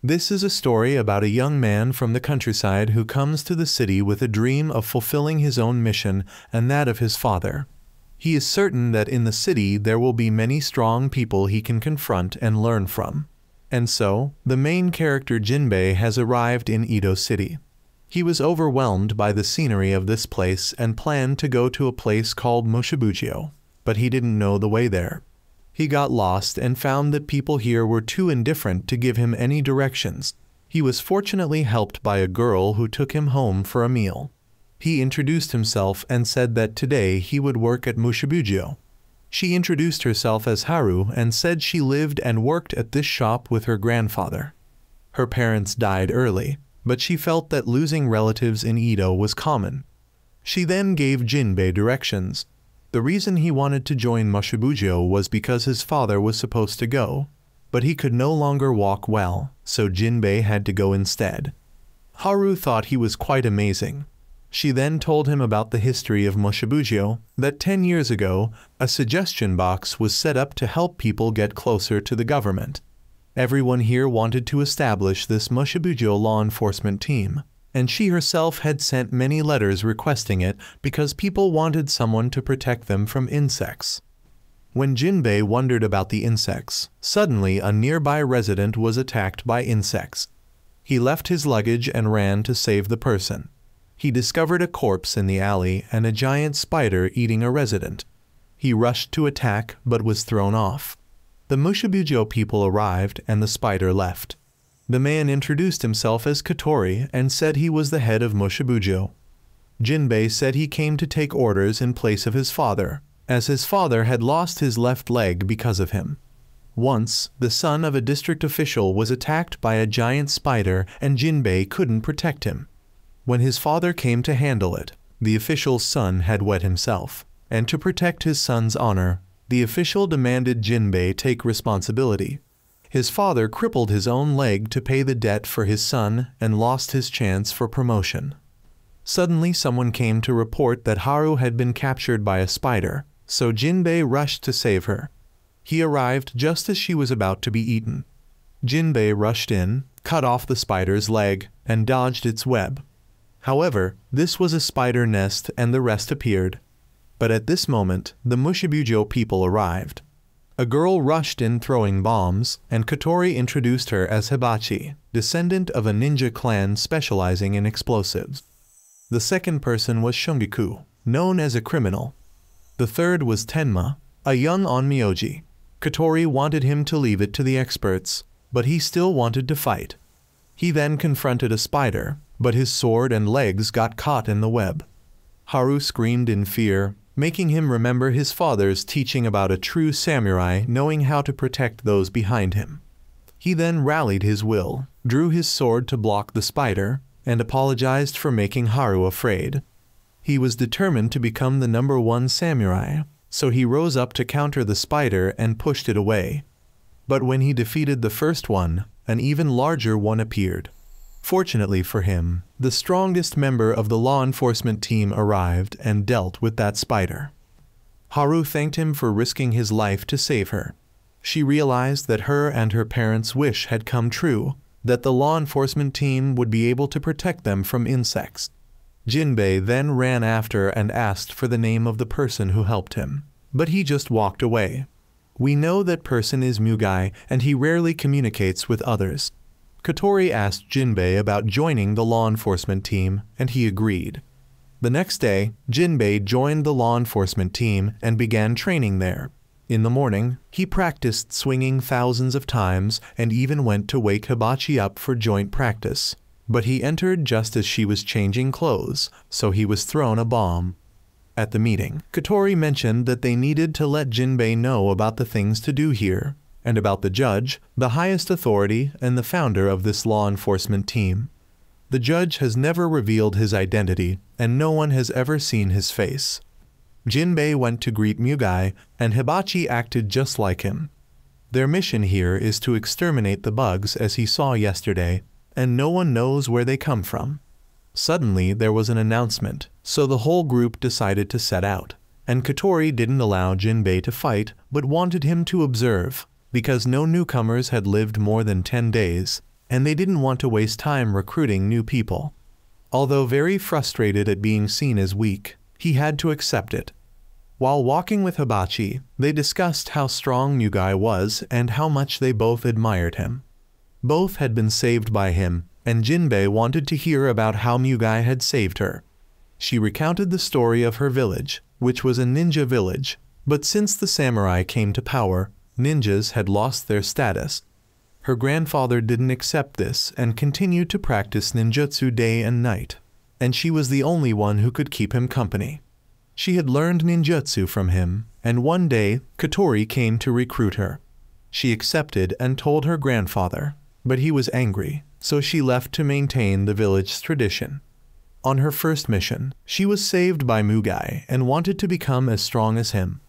This is a story about a young man from the countryside who comes to the city with a dream of fulfilling his own mission and that of his father. He is certain that in the city there will be many strong people he can confront and learn from. And so, the main character Jinbei has arrived in Edo City. He was overwhelmed by the scenery of this place and planned to go to a place called Moshibugyo, but he didn't know the way there. He got lost and found that people here were too indifferent to give him any directions. He was fortunately helped by a girl who took him home for a meal. He introduced himself and said that today he would work at Moshibugyo. She introduced herself as Haru and said she lived and worked at this shop with her grandfather. Her parents died early, but she felt that losing relatives in Edo was common. She then gave Jinbei directions. The reason he wanted to join Moshibugyo was because his father was supposed to go, but he could no longer walk well, so Jinbei had to go instead. Haru thought he was quite amazing. She then told him about the history of Moshibugyo, that 10 years ago, a suggestion box was set up to help people get closer to the government. Everyone here wanted to establish this Moshibugyo law enforcement team, and she herself had sent many letters requesting it because people wanted someone to protect them from insects. When Jinbei wondered about the insects, suddenly a nearby resident was attacked by insects. He left his luggage and ran to save the person. He discovered a corpse in the alley and a giant spider eating a resident. He rushed to attack but was thrown off. The Moshibugyo people arrived and the spider left. The man introduced himself as Katori and said he was the head of Moshibugyo. Jinbei said he came to take orders in place of his father, as his father had lost his left leg because of him. Once, the son of a district official was attacked by a giant spider and Jinbei couldn't protect him. When his father came to handle it, the official's son had wet himself, and to protect his son's honor, the official demanded Jinbei take responsibility. His father crippled his own leg to pay the debt for his son and lost his chance for promotion. Suddenly someone came to report that Haru had been captured by a spider, so Jinbei rushed to save her. He arrived just as she was about to be eaten. Jinbei rushed in, cut off the spider's leg, and dodged its web. However, this was a spider nest and the rest appeared. But at this moment, the Moshibugyo people arrived. A girl rushed in throwing bombs, and Katori introduced her as Hibachi, descendant of a ninja clan specializing in explosives. The second person was Shungiku, known as a criminal. The third was Tenma, a young onmyoji. Katori wanted him to leave it to the experts, but he still wanted to fight. He then confronted a spider, but his sword and legs got caught in the web. Haru screamed in fear, making him remember his father's teaching about a true samurai knowing how to protect those behind him. He then rallied his will, drew his sword to block the spider, and apologized for making Haru afraid. He was determined to become the #1 samurai, so he rose up to counter the spider and pushed it away. But when he defeated the first one, an even larger one appeared. Fortunately for him, the strongest member of the law enforcement team arrived and dealt with that spider. Haru thanked him for risking his life to save her. She realized that her and her parents' wish had come true, that the law enforcement team would be able to protect them from insects. Jinbei then ran after and asked for the name of the person who helped him, but he just walked away. We know that person is Mugai and he rarely communicates with others. Katori asked Jinbei about joining the law enforcement team, and he agreed. The next day, Jinbei joined the law enforcement team and began training there. In the morning, he practiced swinging thousands of times and even went to wake Hibachi up for joint practice. But he entered just as she was changing clothes, so he was thrown a bomb. At the meeting, Katori mentioned that they needed to let Jinbei know about the things to do here, and about the judge, the highest authority and the founder of this law enforcement team. The judge has never revealed his identity, and no one has ever seen his face. Jinbei went to greet Mugai, and Hibachi acted just like him. Their mission here is to exterminate the bugs as he saw yesterday, and no one knows where they come from. Suddenly there was an announcement, so the whole group decided to set out, and Katori didn't allow Jinbei to fight but wanted him to observe, because no newcomers had lived more than 10 days, and they didn't want to waste time recruiting new people. Although very frustrated at being seen as weak, he had to accept it. While walking with Hibachi, they discussed how strong Mugai was and how much they both admired him. Both had been saved by him, and Jinbei wanted to hear about how Mugai had saved her. She recounted the story of her village, which was a ninja village, but since the samurai came to power, ninjas had lost their status. Her grandfather didn't accept this and continued to practice ninjutsu day and night, and she was the only one who could keep him company. She had learned ninjutsu from him, and one day Katori came to recruit her. She accepted and told her grandfather, but he was angry, so she left to maintain the village's tradition. On her first mission, she was saved by Mugai and wanted to become as strong as him.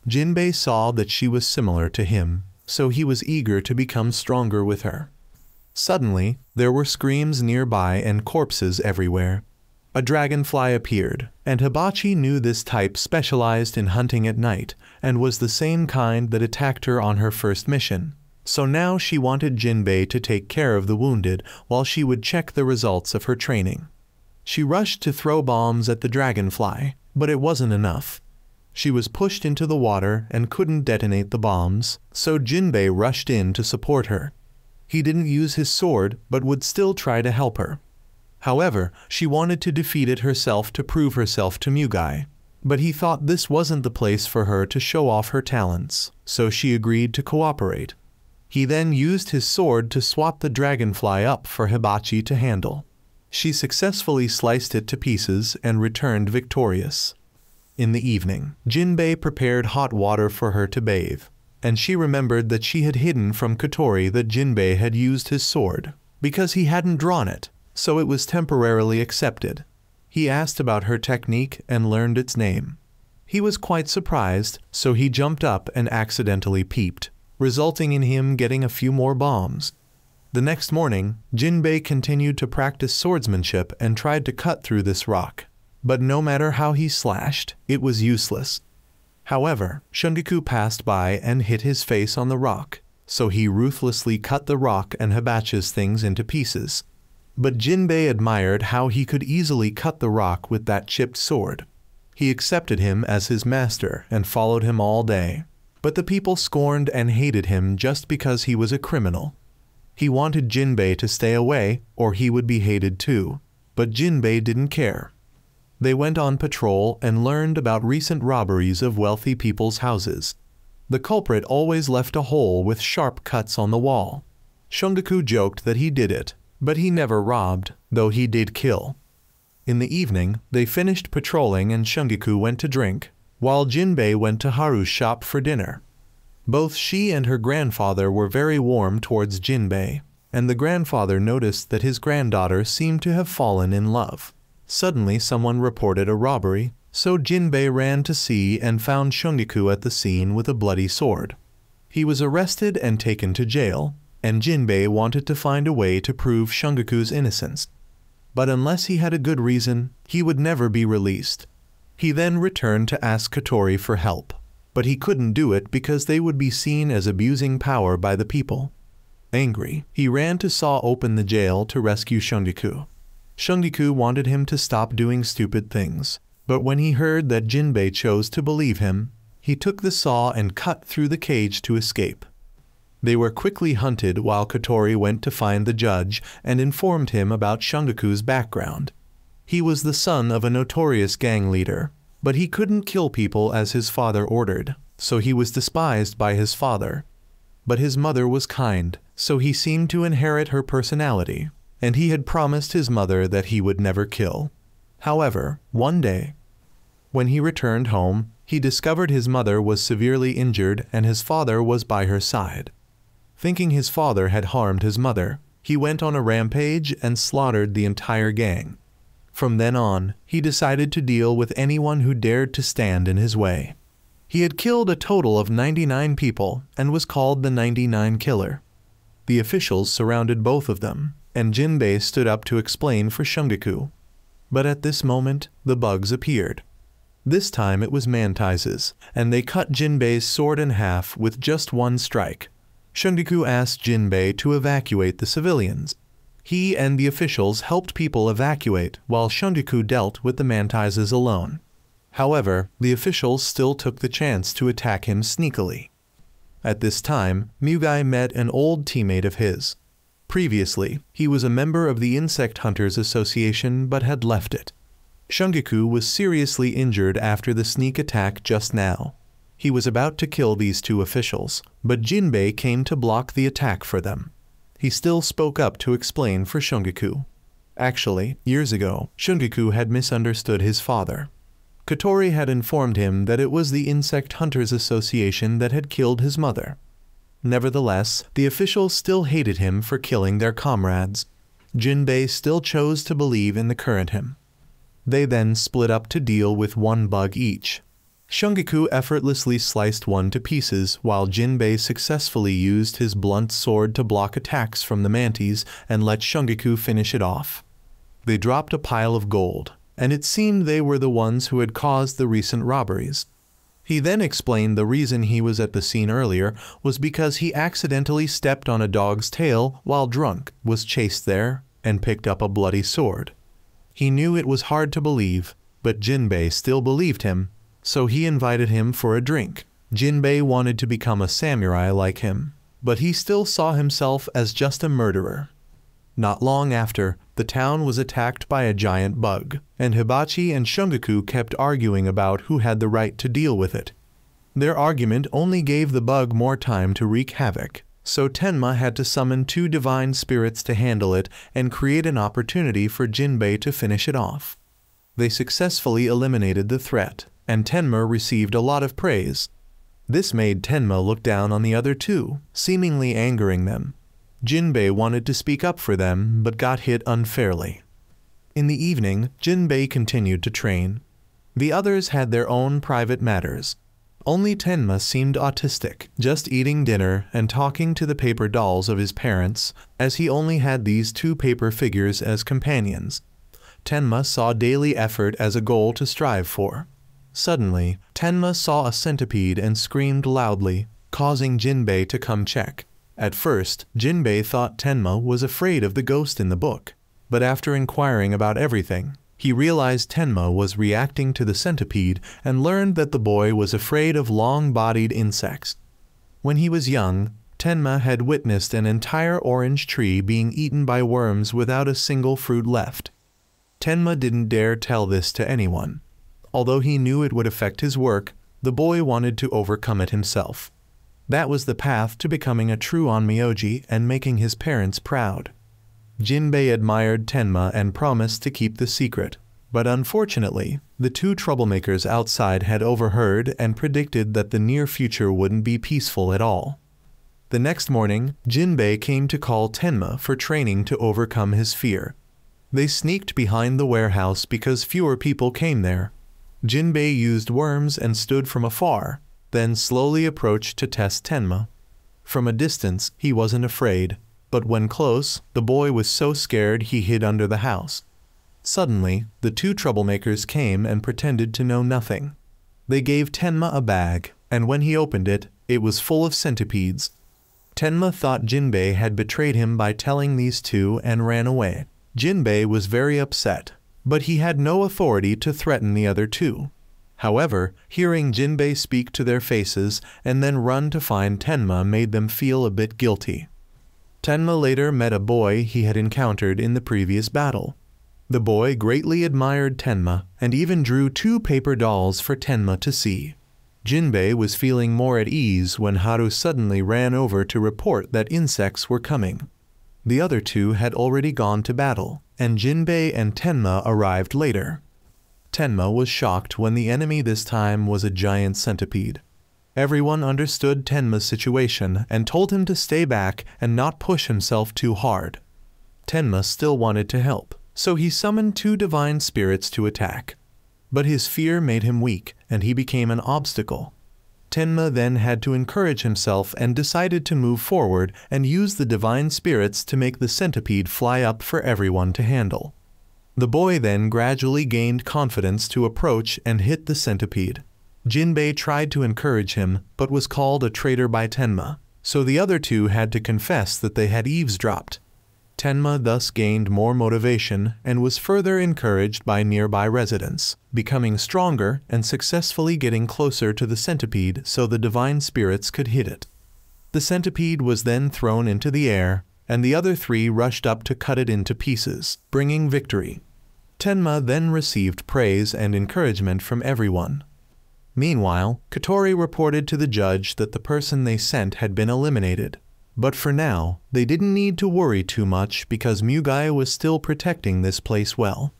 Jinbei saw that she was similar to him, so he was eager to become stronger with her. Suddenly, there were screams nearby and corpses everywhere. A dragonfly appeared, and Hibachi knew this type specialized in hunting at night and was the same kind that attacked her on her first mission. So now she wanted Jinbei to take care of the wounded while she would check the results of her training. She rushed to throw bombs at the dragonfly, but it wasn't enough. She was pushed into the water and couldn't detonate the bombs, so Jinbei rushed in to support her. He didn't use his sword, but would still try to help her. However, she wanted to defeat it herself to prove herself to Mugai, but he thought this wasn't the place for her to show off her talents, so she agreed to cooperate. He then used his sword to swap the dragonfly up for Hibachi to handle. She successfully sliced it to pieces and returned victorious. In the evening, Jinbei prepared hot water for her to bathe, and she remembered that she had hidden from Katori that Jinbei had used his sword, because he hadn't drawn it, so it was temporarily accepted. He asked about her technique and learned its name. He was quite surprised, so he jumped up and accidentally peeped, resulting in him getting a few more bombs. The next morning, Jinbei continued to practice swordsmanship and tried to cut through this rock. But no matter how he slashed, it was useless. However, Shungiku passed by and hit his face on the rock, so he ruthlessly cut the rock and Hibachi's things into pieces. But Jinbei admired how he could easily cut the rock with that chipped sword. He accepted him as his master and followed him all day. But the people scorned and hated him just because he was a criminal. He wanted Jinbei to stay away, or he would be hated too, but Jinbei didn't care. They went on patrol and learned about recent robberies of wealthy people's houses. The culprit always left a hole with sharp cuts on the wall. Shungiku joked that he did it, but he never robbed, though he did kill. In the evening, they finished patrolling and Shungiku went to drink, while Jinbei went to Haru's shop for dinner. Both she and her grandfather were very warm towards Jinbei, and the grandfather noticed that his granddaughter seemed to have fallen in love. Suddenly someone reported a robbery, so Jinbei ran to see and found Shungiku at the scene with a bloody sword. He was arrested and taken to jail, and Jinbei wanted to find a way to prove Shungiku's innocence. But unless he had a good reason, he would never be released. He then returned to ask Katori for help, but he couldn't do it because they would be seen as abusing power by the people. Angry, he ran to saw open the jail to rescue Shungiku. Shungiku wanted him to stop doing stupid things, but when he heard that Jinbei chose to believe him, he took the saw and cut through the cage to escape. They were quickly hunted while Katori went to find the judge and informed him about Shungiku's background. He was the son of a notorious gang leader, but he couldn't kill people as his father ordered, so he was despised by his father. But his mother was kind, so he seemed to inherit her personality, and he had promised his mother that he would never kill. However, one day, when he returned home, he discovered his mother was severely injured and his father was by her side. Thinking his father had harmed his mother, he went on a rampage and slaughtered the entire gang. From then on, he decided to deal with anyone who dared to stand in his way. He had killed a total of 99 people and was called the 99 Killer. The officials surrounded both of them, and Jinbei stood up to explain for Shungiku. But at this moment, the bugs appeared. This time it was mantises, and they cut Jinbei's sword in half with just one strike. Shungiku asked Jinbei to evacuate the civilians. He and the officials helped people evacuate while Shungiku dealt with the mantises alone. However, the officials still took the chance to attack him sneakily. At this time, Mugai met an old teammate of his. Previously, he was a member of the Insect Hunters Association but had left it. Shungiku was seriously injured after the sneak attack just now. He was about to kill these two officials, but Jinbei came to block the attack for them. He still spoke up to explain for Shungiku. Actually, years ago, Shungiku had misunderstood his father. Kotori had informed him that it was the Insect Hunters Association that had killed his mother. Nevertheless, the officials still hated him for killing their comrades. Jinbei still chose to believe in the current him. They then split up to deal with one bug each. Shungiku effortlessly sliced one to pieces while Jinbei successfully used his blunt sword to block attacks from the mantis and let Shungiku finish it off. They dropped a pile of gold, and it seemed they were the ones who had caused the recent robberies. He then explained the reason he was at the scene earlier was because he accidentally stepped on a dog's tail while drunk, was chased there, and picked up a bloody sword. He knew it was hard to believe, but Jinbei still believed him, so he invited him for a drink. Jinbei wanted to become a samurai like him, but he still saw himself as just a murderer. Not long after, the town was attacked by a giant bug, and Hibachi and Shungiku kept arguing about who had the right to deal with it. Their argument only gave the bug more time to wreak havoc, so Tenma had to summon two divine spirits to handle it and create an opportunity for Jinbei to finish it off. They successfully eliminated the threat, and Tenma received a lot of praise. This made Tenma look down on the other two, seemingly angering them. Jinbei wanted to speak up for them, but got hit unfairly. In the evening, Jinbei continued to train. The others had their own private matters. Only Tenma seemed autistic, just eating dinner and talking to the paper dolls of his parents, as he only had these two paper figures as companions. Tenma saw daily effort as a goal to strive for. Suddenly, Tenma saw a centipede and screamed loudly, causing Jinbei to come check. At first, Jinbei thought Tenma was afraid of the ghost in the book, but after inquiring about everything, he realized Tenma was reacting to the centipede and learned that the boy was afraid of long-bodied insects. When he was young, Tenma had witnessed an entire orange tree being eaten by worms without a single fruit left. Tenma didn't dare tell this to anyone. Although he knew it would affect his work, the boy wanted to overcome it himself. That was the path to becoming a true onmyoji and making his parents proud. Jinbei admired Tenma and promised to keep the secret, but unfortunately, the two troublemakers outside had overheard and predicted that the near future wouldn't be peaceful at all. The next morning, Jinbei came to call Tenma for training to overcome his fear. They sneaked behind the warehouse because fewer people came there. Jinbei used worms and stood from afar, then slowly approached to test Tenma. From a distance, he wasn't afraid, but when close, the boy was so scared he hid under the house. Suddenly, the two troublemakers came and pretended to know nothing. They gave Tenma a bag, and when he opened it, it was full of centipedes. Tenma thought Jinbei had betrayed him by telling these two and ran away. Jinbei was very upset, but he had no authority to threaten the other two. However, hearing Jinbei speak to their faces and then run to find Tenma made them feel a bit guilty. Tenma later met a boy he had encountered in the previous battle. The boy greatly admired Tenma and even drew two paper dolls for Tenma to see. Jinbei was feeling more at ease when Haru suddenly ran over to report that insects were coming. The other two had already gone to battle, and Jinbei and Tenma arrived later. Tenma was shocked when the enemy this time was a giant centipede. Everyone understood Tenma's situation and told him to stay back and not push himself too hard. Tenma still wanted to help, so he summoned two divine spirits to attack. But his fear made him weak, and he became an obstacle. Tenma then had to encourage himself and decided to move forward and use the divine spirits to make the centipede fly up for everyone to handle. The boy then gradually gained confidence to approach and hit the centipede. Jinbei tried to encourage him, but was called a traitor by Tenma. so the other two had to confess that they had eavesdropped. Tenma thus gained more motivation and was further encouraged by nearby residents, becoming stronger and successfully getting closer to the centipede so the divine spirits could hit it. The centipede was then thrown into the air, and the other three rushed up to cut it into pieces, bringing victory. Tenma then received praise and encouragement from everyone. Meanwhile, Kotori reported to the judge that the person they sent had been eliminated. But for now, they didn't need to worry too much because Mugai was still protecting this place well.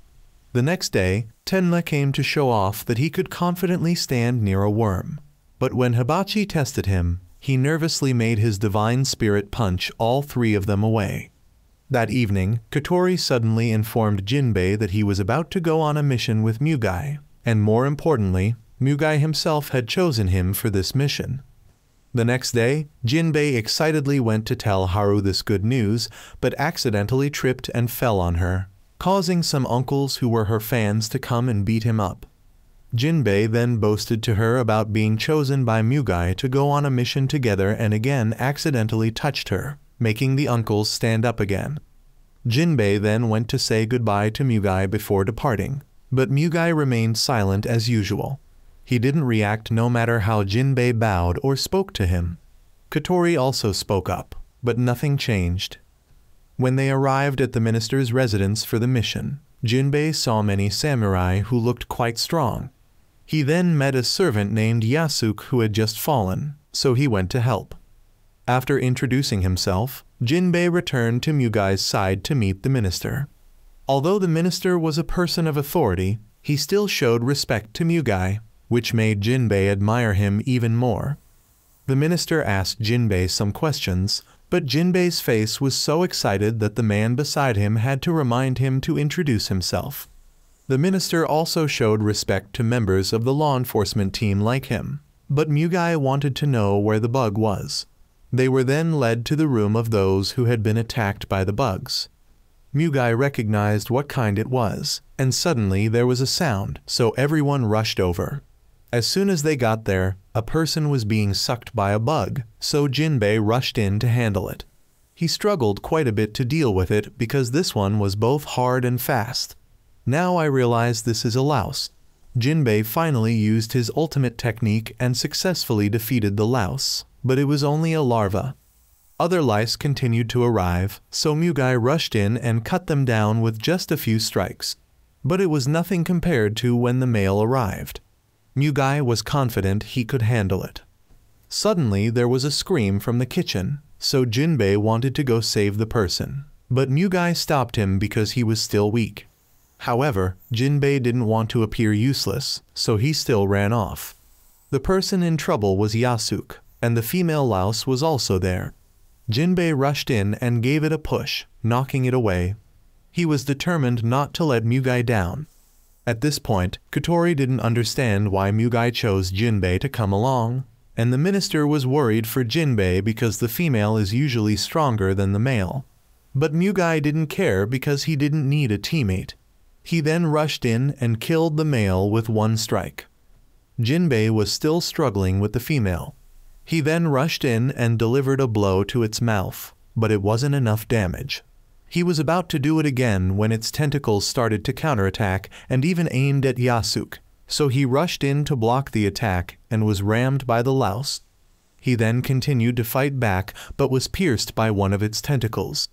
The next day, Tenma came to show off that he could confidently stand near a worm. But when Hibachi tested him, he nervously made his divine spirit punch all three of them away. That evening, Kotori suddenly informed Jinbei that he was about to go on a mission with Mugai, and more importantly, Mugai himself had chosen him for this mission. The next day, Jinbei excitedly went to tell Haru this good news, but accidentally tripped and fell on her, causing some uncles who were her fans to come and beat him up. Jinbei then boasted to her about being chosen by Mugai to go on a mission together and again accidentally touched her, making the uncles stand up again. Jinbei then went to say goodbye to Mugai before departing, but Mugai remained silent as usual. He didn't react no matter how Jinbei bowed or spoke to him. Kotori also spoke up, but nothing changed. When they arrived at the minister's residence for the mission, Jinbei saw many samurai who looked quite strong. He then met a servant named Yasuke who had just fallen, so he went to help. After introducing himself, Jinbei returned to Mugai's side to meet the minister. Although the minister was a person of authority, he still showed respect to Mugai, which made Jinbei admire him even more. The minister asked Jinbei some questions, but Jinbei's face was so excited that the man beside him had to remind him to introduce himself. The minister also showed respect to members of the law enforcement team like him, but Mugai wanted to know where the bug was. They were then led to the room of those who had been attacked by the bugs. Mugai recognized what kind it was, and suddenly there was a sound, so everyone rushed over. As soon as they got there, a person was being sucked by a bug, so Jinbei rushed in to handle it. He struggled quite a bit to deal with it because this one was both hard and fast. Now I realize this is a louse. Jinbei finally used his ultimate technique and successfully defeated the louse, but it was only a larva. Other lice continued to arrive, so Mugai rushed in and cut them down with just a few strikes. But it was nothing compared to when the male arrived. Mugai was confident he could handle it. Suddenly there was a scream from the kitchen, so Jinbei wanted to go save the person, but Mugai stopped him because he was still weak. However, Jinbei didn't want to appear useless, so he still ran off. The person in trouble was Yasuke, and the female louse was also there. Jinbei rushed in and gave it a push, knocking it away. He was determined not to let Mugai down. At this point, Kotori didn't understand why Mugai chose Jinbei to come along, and the minister was worried for Jinbei because the female is usually stronger than the male. But Mugai didn't care because he didn't need a teammate. He then rushed in and killed the male with one strike. Jinbei was still struggling with the female. He then rushed in and delivered a blow to its mouth, but it wasn't enough damage. He was about to do it again when its tentacles started to counterattack and even aimed at Yasuke, so he rushed in to block the attack and was rammed by the louse. He then continued to fight back but was pierced by one of its tentacles.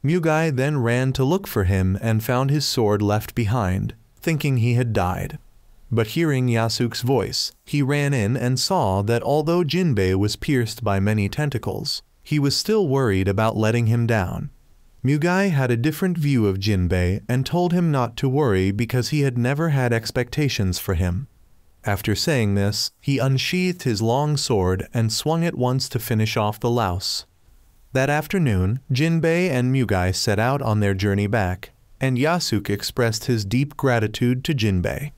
Mugai then ran to look for him and found his sword left behind, thinking he had died. But hearing Yasuke's voice, he ran in and saw that although Jinbei was pierced by many tentacles, he was still worried about letting him down. Mugai had a different view of Jinbei and told him not to worry because he had never had expectations for him. After saying this, he unsheathed his long sword and swung it once to finish off the louse. That afternoon, Jinbei and Mugai set out on their journey back, and Yasuke expressed his deep gratitude to Jinbei.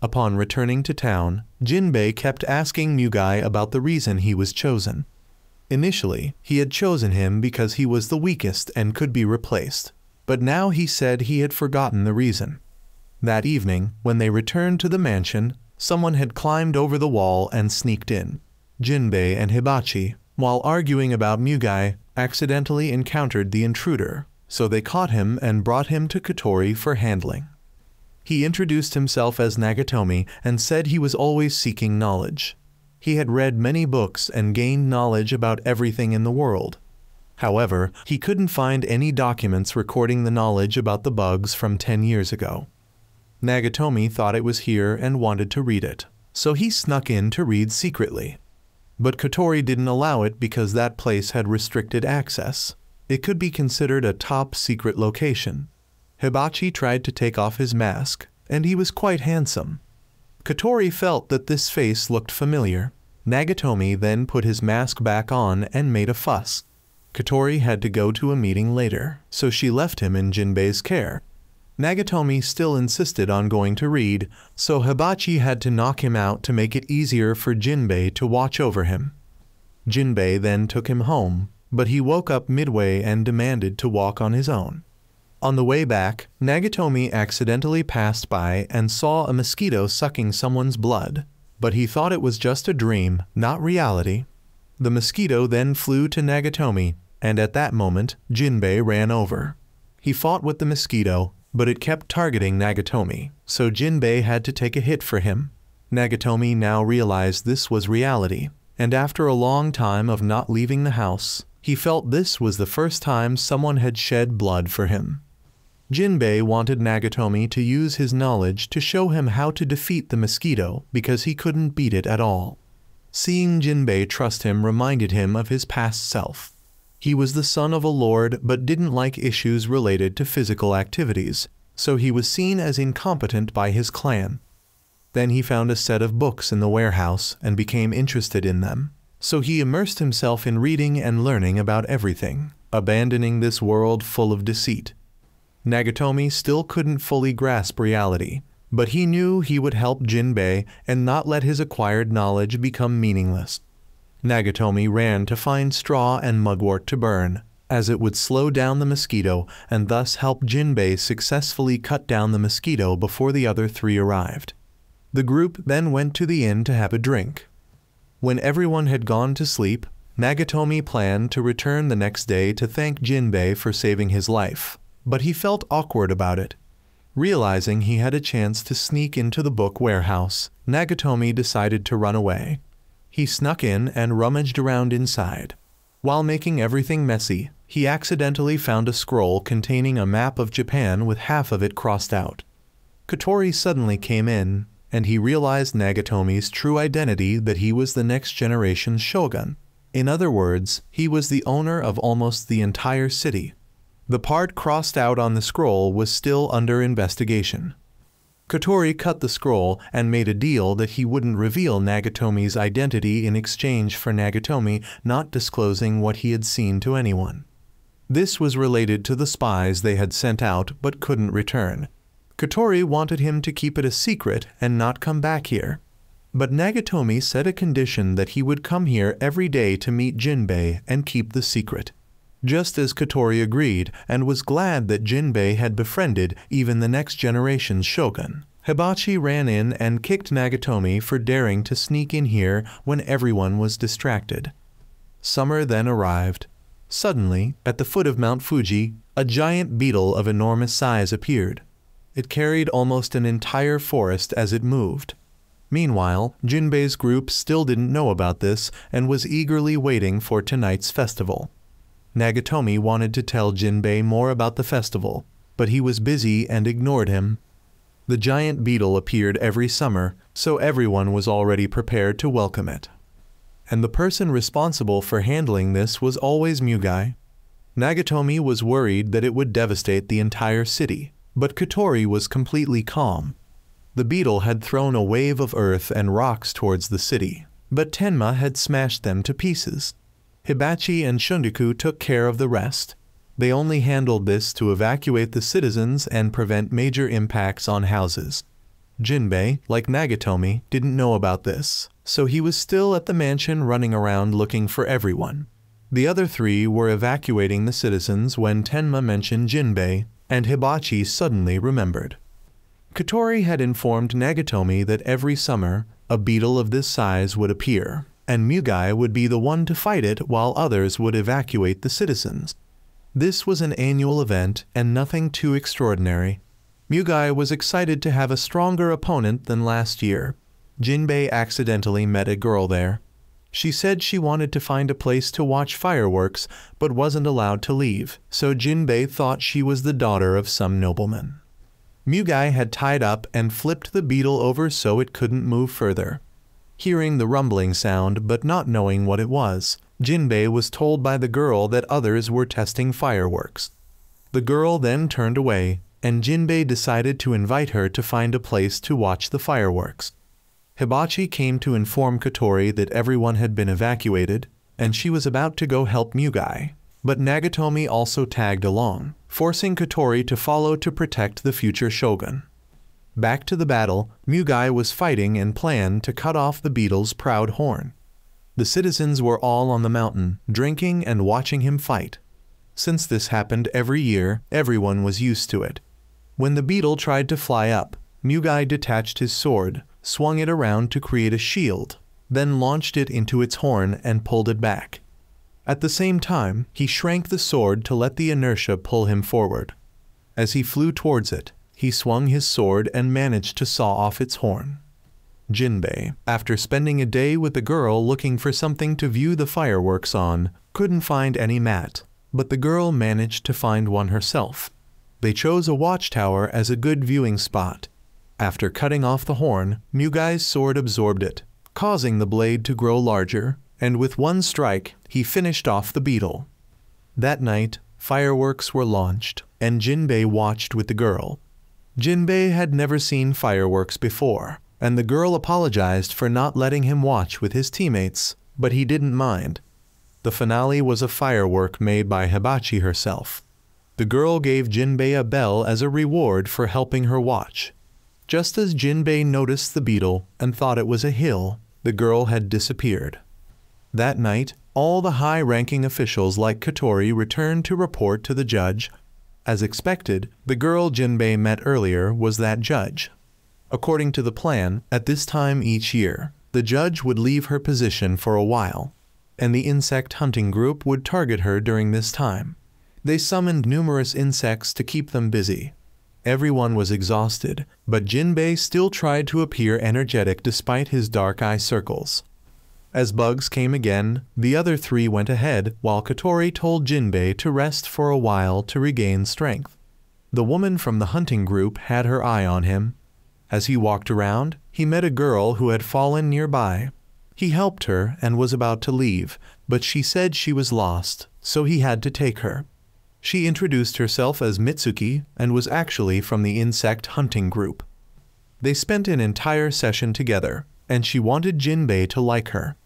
Upon returning to town, Jinbei kept asking Mugai about the reason he was chosen. Initially, he had chosen him because he was the weakest and could be replaced, but now he said he had forgotten the reason. That evening, when they returned to the mansion, someone had climbed over the wall and sneaked in. Jinbei and Hibachi, while arguing about Mugai, accidentally encountered the intruder, so they caught him and brought him to Kotori for handling. He introduced himself as Nagatomi and said he was always seeking knowledge. He had read many books and gained knowledge about everything in the world. However, he couldn't find any documents recording the knowledge about the bugs from 10 years ago. Nagatomi thought it was here and wanted to read it, so he snuck in to read secretly. But Kotori didn't allow it because that place had restricted access. It could be considered a top-secret location. Hibachi tried to take off his mask, and he was quite handsome. Kotori felt that this face looked familiar. Nagatomi then put his mask back on and made a fuss. Kotori had to go to a meeting later, so she left him in Jinbei's care. Nagatomi still insisted on going to read, so Hibachi had to knock him out to make it easier for Jinbei to watch over him. Jinbei then took him home, but he woke up midway and demanded to walk on his own. On the way back, Nagatomi accidentally passed by and saw a mosquito sucking someone's blood, but he thought it was just a dream, not reality. The mosquito then flew to Nagatomi, and at that moment, Jinbei ran over. He fought with the mosquito, but it kept targeting Nagatomi, so Jinbei had to take a hit for him. Nagatomi now realized this was reality, and after a long time of not leaving the house, he felt this was the first time someone had shed blood for him. Jinbei wanted Nagatomi to use his knowledge to show him how to defeat the mosquito because he couldn't beat it at all. Seeing Jinbei trust him reminded him of his past self. He was the son of a lord but didn't like issues related to physical activities, so he was seen as incompetent by his clan. Then he found a set of books in the warehouse and became interested in them, so he immersed himself in reading and learning about everything, abandoning this world full of deceit. Nagatomi still couldn't fully grasp reality, but he knew he would help Jinbei and not let his acquired knowledge become meaningless. Nagatomi ran to find straw and mugwort to burn, as it would slow down the mosquito and thus help Jinbei successfully cut down the mosquito before the other three arrived. The group then went to the inn to have a drink. When everyone had gone to sleep, Nagatomi planned to return the next day to thank Jinbei for saving his life, but he felt awkward about it. Realizing he had a chance to sneak into the book warehouse, Nagatomi decided to run away. He snuck in and rummaged around inside. While making everything messy, he accidentally found a scroll containing a map of Japan with half of it crossed out. Kotori suddenly came in, and he realized Nagatomi's true identity, that he was the next generation's shogun. In other words, he was the owner of almost the entire city. The part crossed out on the scroll was still under investigation. Kotori cut the scroll and made a deal that he wouldn't reveal Nagatomi's identity in exchange for Nagatomi not disclosing what he had seen to anyone. This was related to the spies they had sent out but couldn't return. Kotori wanted him to keep it a secret and not come back here. But Nagatomi set a condition that he would come here every day to meet Jinbei and keep the secret. Just as Kotori agreed and was glad that Jinbei had befriended even the next generation's shogun, Hibachi ran in and kicked Nagatomi for daring to sneak in here when everyone was distracted. Summer then arrived. Suddenly, at the foot of Mount Fuji, a giant beetle of enormous size appeared. It carried almost an entire forest as it moved. Meanwhile, Jinbei's group still didn't know about this and was eagerly waiting for tonight's festival. Nagatomi wanted to tell Jinbei more about the festival, but he was busy and ignored him. The giant beetle appeared every summer, so everyone was already prepared to welcome it. And the person responsible for handling this was always Mugai. Nagatomi was worried that it would devastate the entire city, but Kotori was completely calm. The beetle had thrown a wave of earth and rocks towards the city, but Tenma had smashed them to pieces. Hibachi and Shundoku took care of the rest. They only handled this to evacuate the citizens and prevent major impacts on houses. Jinbei, like Nagatomi, didn't know about this, so he was still at the mansion running around looking for everyone. The other three were evacuating the citizens when Tenma mentioned Jinbei, and Hibachi suddenly remembered. Kotori had informed Nagatomi that every summer, a beetle of this size would appear, and Mugai would be the one to fight it while others would evacuate the citizens. This was an annual event and nothing too extraordinary. Mugai was excited to have a stronger opponent than last year. Jinbei accidentally met a girl there. She said she wanted to find a place to watch fireworks but wasn't allowed to leave, so Jinbei thought she was the daughter of some nobleman. Mugai had tied up and flipped the beetle over so it couldn't move further. Hearing the rumbling sound but not knowing what it was, Jinbei was told by the girl that others were testing fireworks. The girl then turned away, and Jinbei decided to invite her to find a place to watch the fireworks. Hibachi came to inform Kotori that everyone had been evacuated, and she was about to go help Mugai. But Nagatomi also tagged along, forcing Kotori to follow to protect the future shogun. Back to the battle, Mugai was fighting and planned to cut off the beetle's proud horn. The citizens were all on the mountain, drinking and watching him fight. Since this happened every year, everyone was used to it. When the beetle tried to fly up, Mugai detached his sword, swung it around to create a shield, then launched it into its horn and pulled it back. At the same time, he shrank the sword to let the inertia pull him forward. As he flew towards it, he swung his sword and managed to saw off its horn. Jinbei, after spending a day with the girl looking for something to view the fireworks on, couldn't find any mat, but the girl managed to find one herself. They chose a watchtower as a good viewing spot. After cutting off the horn, Mugai's sword absorbed it, causing the blade to grow larger, and with one strike, he finished off the beetle. That night, fireworks were launched, and Jinbei watched with the girl. Jinbei had never seen fireworks before, and the girl apologized for not letting him watch with his teammates, but he didn't mind. The finale was a firework made by Hibachi herself. The girl gave Jinbei a bell as a reward for helping her watch. Just as Jinbei noticed the beetle and thought it was a hill, the girl had disappeared. That night, all the high-ranking officials like Kotori returned to report to the judge. As expected, the girl Jinbei met earlier was that judge. According to the plan, at this time each year, the judge would leave her position for a while, and the insect hunting group would target her during this time. They summoned numerous insects to keep them busy. Everyone was exhausted, but Jinbei still tried to appear energetic despite his dark eye circles. As bugs came again, the other three went ahead, while Kotori told Jinbei to rest for a while to regain strength. The woman from the hunting group had her eye on him. As he walked around, he met a girl who had fallen nearby. He helped her and was about to leave, but she said she was lost, so he had to take her. She introduced herself as Mitsuki and was actually from the insect hunting group. They spent an entire session together, and she wanted Jinbei to like her.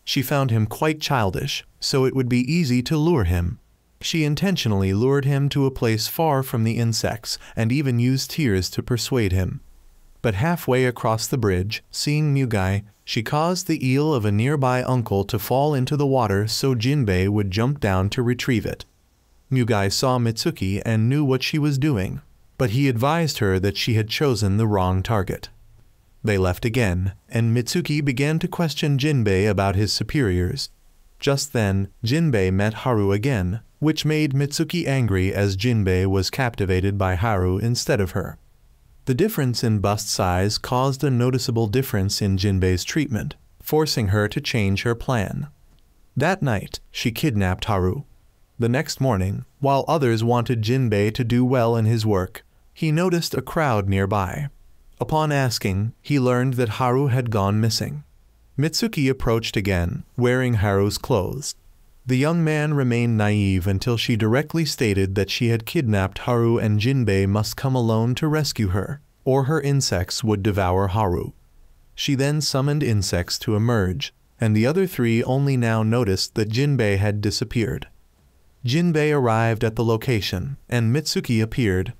She found him quite childish, so it would be easy to lure him. She intentionally lured him to a place far from the insects and even used tears to persuade him. But halfway across the bridge, seeing Mugai, she caused the eel of a nearby uncle to fall into the water so Jinbei would jump down to retrieve it. Mugai saw Mitsuki and knew what she was doing, but he advised her that she had chosen the wrong target. They left again, and Mitsuki began to question Jinbei about his superiors. Just then, Jinbei met Haru again, which made Mitsuki angry as Jinbei was captivated by Haru instead of her. The difference in bust size caused a noticeable difference in Jinbei's treatment, forcing her to change her plan. That night, she kidnapped Haru. The next morning, while others wanted Jinbei to do well in his work, he noticed a crowd nearby. Upon asking, he learned that Haru had gone missing. Mitsuki approached again, wearing Haru's clothes. The young man remained naive until she directly stated that she had kidnapped Haru and Jinbei must come alone to rescue her, or her insects would devour Haru. She then summoned insects to emerge, and the other three only now noticed that Jinbei had disappeared. Jinbei arrived at the location, and Mitsuki appeared.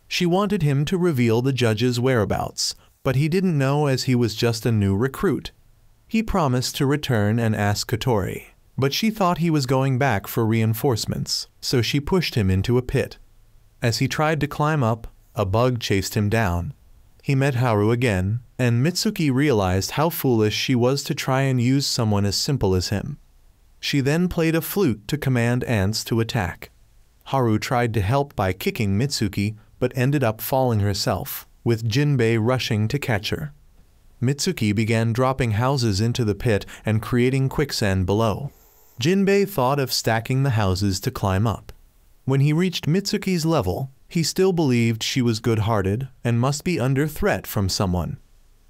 She wanted him to reveal the judge's whereabouts, but he didn't know as he was just a new recruit. He promised to return and ask Kotori, but she thought he was going back for reinforcements, so she pushed him into a pit. As he tried to climb up, a bug chased him down. he met Haru again, and Mitsuki realized how foolish she was to try and use someone as simple as him. She then played a flute to command ants to attack. Haru tried to help by kicking Mitsuki, but ended up falling herself, with Jinbei rushing to catch her. Mitsuki began dropping houses into the pit and creating quicksand below. Jinbei thought of stacking the houses to climb up. When he reached Mitsuki's level, he still believed she was good-hearted and must be under threat from someone.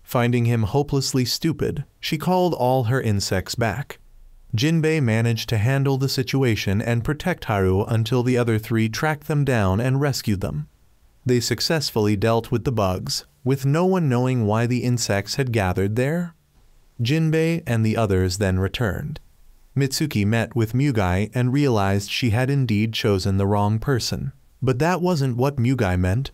Finding him hopelessly stupid, she called all her insects back. Jinbei managed to handle the situation and protect Haru until the other three tracked them down and rescued them. They successfully dealt with the bugs, with no one knowing why the insects had gathered there. Jinbei and the others then returned. Mitsuki met with Mugai and realized she had indeed chosen the wrong person. But that wasn't what Mugai meant.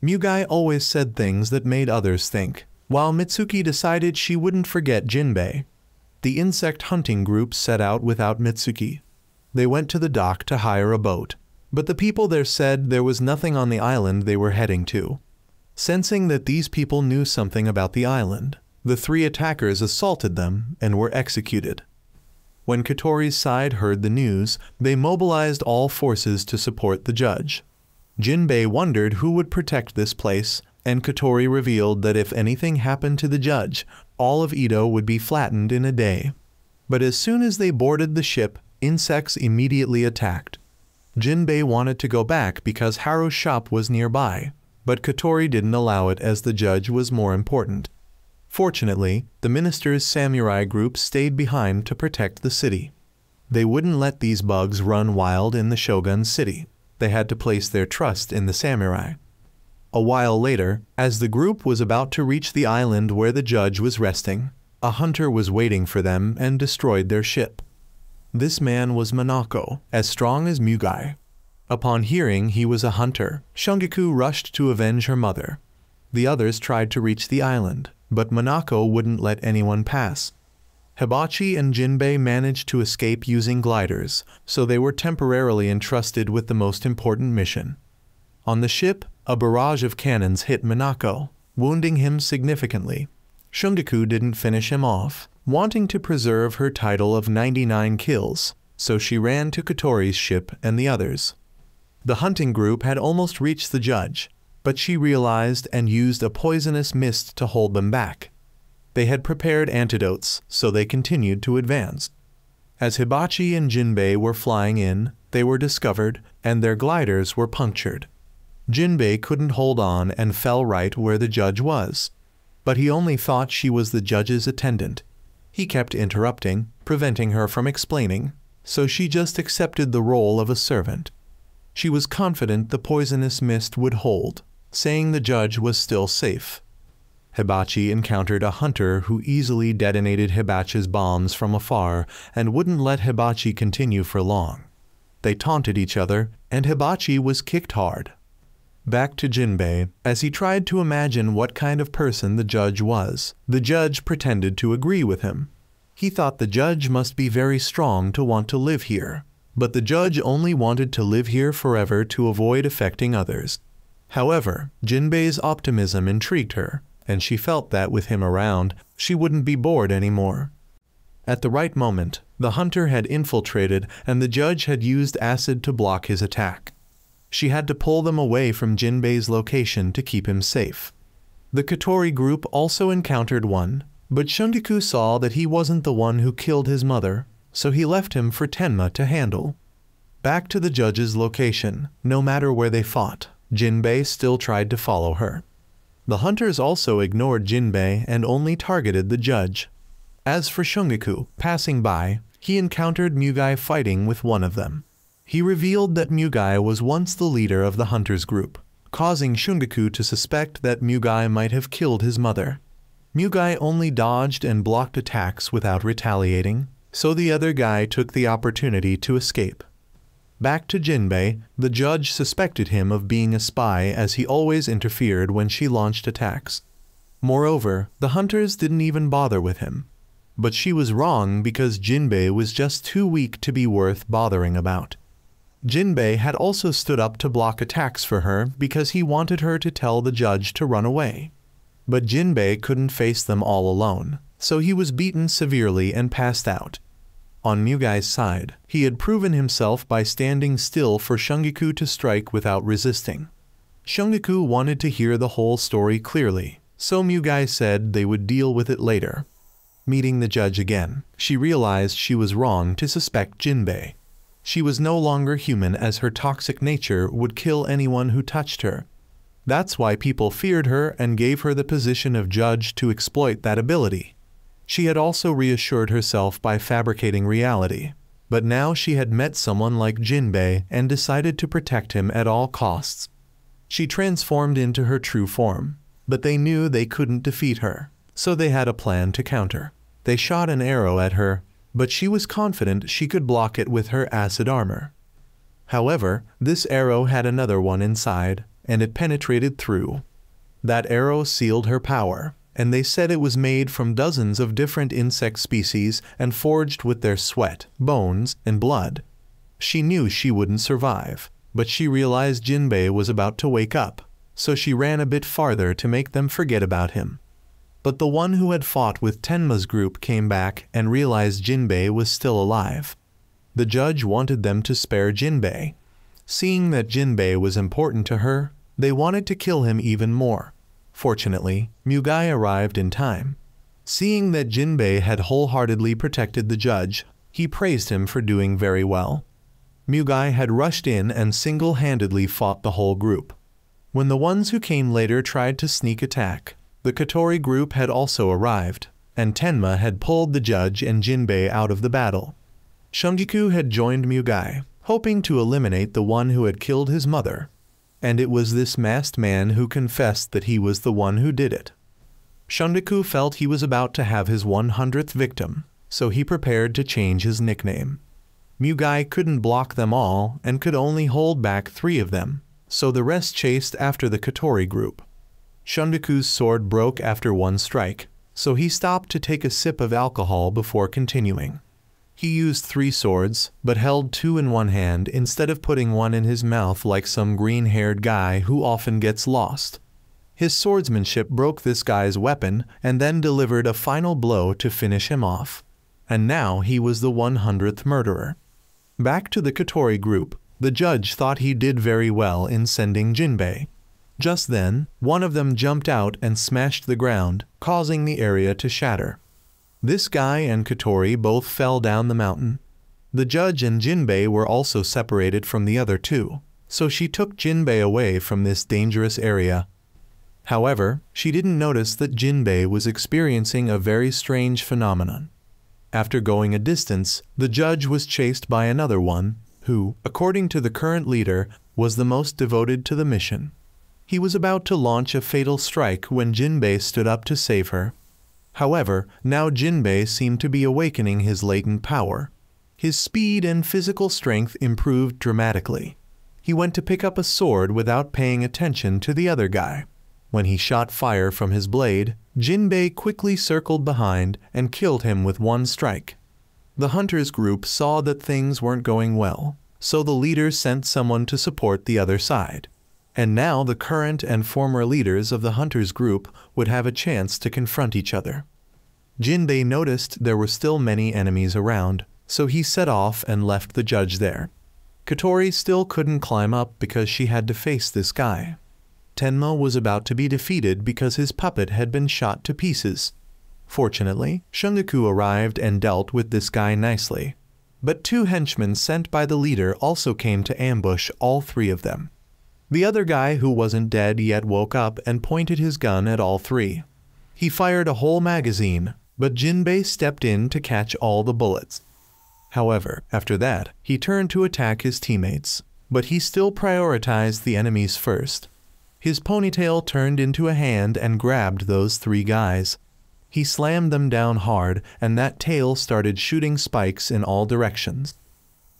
Mugai always said things that made others think, while Mitsuki decided she wouldn't forget Jinbei. The insect hunting group set out without Mitsuki. They went to the dock to hire a boat, but the people there said there was nothing on the island they were heading to. Sensing that these people knew something about the island, the three attackers assaulted them and were executed. When Kotori's side heard the news, they mobilized all forces to support the judge. Jinbei wondered who would protect this place, and Kotori revealed that if anything happened to the judge, all of Edo would be flattened in a day. But as soon as they boarded the ship, insects immediately attacked. Jinbei wanted to go back because Haru's shop was nearby, but Kotori didn't allow it as the judge was more important. Fortunately, the minister's samurai group stayed behind to protect the city. They wouldn't let these bugs run wild in the shogun's city. They had to place their trust in the samurai. A while later, as the group was about to reach the island where the judge was resting, a hunter was waiting for them and destroyed their ship. This man was Manako, as strong as Mugai. Upon hearing he was a hunter, Shungiku rushed to avenge her mother. The others tried to reach the island, but Manako wouldn't let anyone pass. Hibachi and Jinbei managed to escape using gliders, so they were temporarily entrusted with the most important mission. On the ship, a barrage of cannons hit Manako, wounding him significantly. Shungiku didn't finish him off, wanting to preserve her title of 99 kills, so she ran to Kotori's ship and the others. The hunting group had almost reached the judge, but she realized and used a poisonous mist to hold them back. They had prepared antidotes, so they continued to advance. As Hibachi and Jinbei were flying in, they were discovered, and their gliders were punctured. Jinbei couldn't hold on and fell right where the judge was. But he only thought she was the judge's attendant. He kept interrupting, preventing her from explaining, so she just accepted the role of a servant. She was confident the poisonous mist would hold, saying the judge was still safe. Hibachi encountered a hunter who easily detonated Hibachi's bombs from afar and wouldn't let Hibachi continue for long. They taunted each other, and Hibachi was kicked hard. Back to Jinbei, as he tried to imagine what kind of person the judge was, the judge pretended to agree with him. He thought the judge must be very strong to want to live here, but the judge only wanted to live here forever to avoid affecting others. However, Jinbei's optimism intrigued her, and she felt that with him around, she wouldn't be bored anymore. At the right moment, the hunter had infiltrated and the judge had used acid to block his attack. She had to pull them away from Jinbei's location to keep him safe. The Kotori group also encountered one, but Shungiku saw that he wasn't the one who killed his mother, so he left him for Tenma to handle. Back to the judge's location, no matter where they fought, Jinbei still tried to follow her. The hunters also ignored Jinbei and only targeted the judge. As for Shungiku, passing by, he encountered Mugai fighting with one of them. He revealed that Mugai was once the leader of the hunters group, causing Shungiku to suspect that Mugai might have killed his mother. Mugai only dodged and blocked attacks without retaliating, so the other guy took the opportunity to escape. Back to Jinbei, the judge suspected him of being a spy as he always interfered when she launched attacks. Moreover, the hunters didn't even bother with him. But she was wrong because Jinbei was just too weak to be worth bothering about. Jinbei had also stood up to block attacks for her because he wanted her to tell the judge to run away. But Jinbei couldn't face them all alone, so he was beaten severely and passed out. On Mugai's side, he had proven himself by standing still for Shungiku to strike without resisting. Shungiku wanted to hear the whole story clearly, so Mugai said they would deal with it later. Meeting the judge again, she realized she was wrong to suspect Jinbei. She was no longer human, as her toxic nature would kill anyone who touched her. That's why people feared her and gave her the position of judge to exploit that ability. She had also reassured herself by fabricating reality. But now she had met someone like Jinbei and decided to protect him at all costs. She transformed into her true form, but they knew they couldn't defeat her, so they had a plan to counter. They shot an arrow at her, but she was confident she could block it with her acid armor. However, this arrow had another one inside, and it penetrated through. That arrow sealed her power, and they said it was made from dozens of different insect species and forged with their sweat, bones, and blood. She knew she wouldn't survive, but she realized Jinbei was about to wake up, so she ran a bit farther to make them forget about him. But the one who had fought with Tenma's group came back and realized Jinbei was still alive. The judge wanted them to spare Jinbei. Seeing that Jinbei was important to her, they wanted to kill him even more. Fortunately, Mugai arrived in time. Seeing that Jinbei had wholeheartedly protected the judge, he praised him for doing very well. Mugai had rushed in and single-handedly fought the whole group. When the ones who came later tried to sneak attack, the Kotori group had also arrived, and Tenma had pulled the judge and Jinbei out of the battle. Shungiku had joined Mugai, hoping to eliminate the one who had killed his mother, and it was this masked man who confessed that he was the one who did it. Shungiku felt he was about to have his 100th victim, so he prepared to change his nickname. Mugai couldn't block them all and could only hold back 3 of them, so the rest chased after the Kotori group. Shungiku's sword broke after one strike, so he stopped to take a sip of alcohol before continuing. He used 3 swords, but held 2 in one hand instead of putting one in his mouth like some green-haired guy who often gets lost. His swordsmanship broke this guy's weapon and then delivered a final blow to finish him off. And now he was the 100th murderer. Back to the Kotori group, the judge thought he did very well in sending Jinbei. Just then, one of them jumped out and smashed the ground, causing the area to shatter. This guy and Kotori both fell down the mountain. The judge and Jinbei were also separated from the other 2, so she took Jinbei away from this dangerous area. However, she didn't notice that Jinbei was experiencing a very strange phenomenon. After going a distance, the judge was chased by another one, who, according to the current leader, was the most devoted to the mission. He was about to launch a fatal strike when Jinbei stood up to save her. However, now Jinbei seemed to be awakening his latent power. His speed and physical strength improved dramatically. He went to pick up a sword without paying attention to the other guy. When he shot fire from his blade, Jinbei quickly circled behind and killed him with one strike. The hunters group saw that things weren't going well, so the leader sent someone to support the other side. And now the current and former leaders of the hunters group would have a chance to confront each other. Jinbei noticed there were still many enemies around, so he set off and left the judge there. Kotori still couldn't climb up because she had to face this guy. Tenma was about to be defeated because his puppet had been shot to pieces. Fortunately, Shungiku arrived and dealt with this guy nicely. But 2 henchmen sent by the leader also came to ambush all 3 of them. The other guy who wasn't dead yet woke up and pointed his gun at all 3. He fired a whole magazine, but Jinbei stepped in to catch all the bullets. However, after that, he turned to attack his teammates, but he still prioritized the enemies first. His ponytail turned into a hand and grabbed those 3 guys. He slammed them down hard, and that tail started shooting spikes in all directions.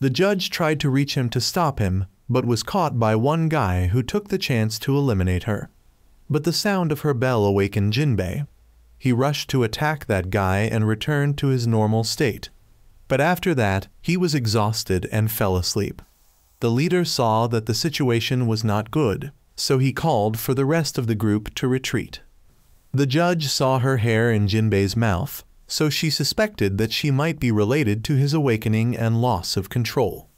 The judge tried to reach him to stop him, but was caught by one guy who took the chance to eliminate her. But the sound of her bell awakened Jinbei. He rushed to attack that guy and returned to his normal state. But after that, he was exhausted and fell asleep. The leader saw that the situation was not good, so he called for the rest of the group to retreat. The judge saw her hair in Jinbei's mouth, so she suspected that she might be related to his awakening and loss of control.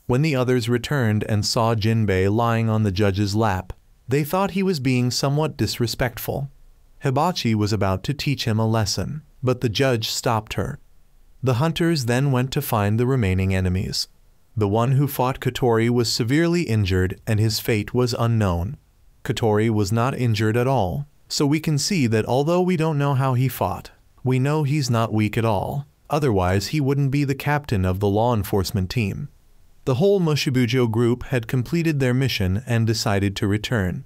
When the others returned and saw Jinbei lying on the judge's lap, they thought he was being somewhat disrespectful. Hibachi was about to teach him a lesson, but the judge stopped her. The hunters then went to find the remaining enemies. The one who fought Kotori was severely injured and his fate was unknown. Kotori was not injured at all, so we can see that although we don't know how he fought, we know he's not weak at all, otherwise he wouldn't be the captain of the law enforcement team. The whole Mushibujo group had completed their mission and decided to return.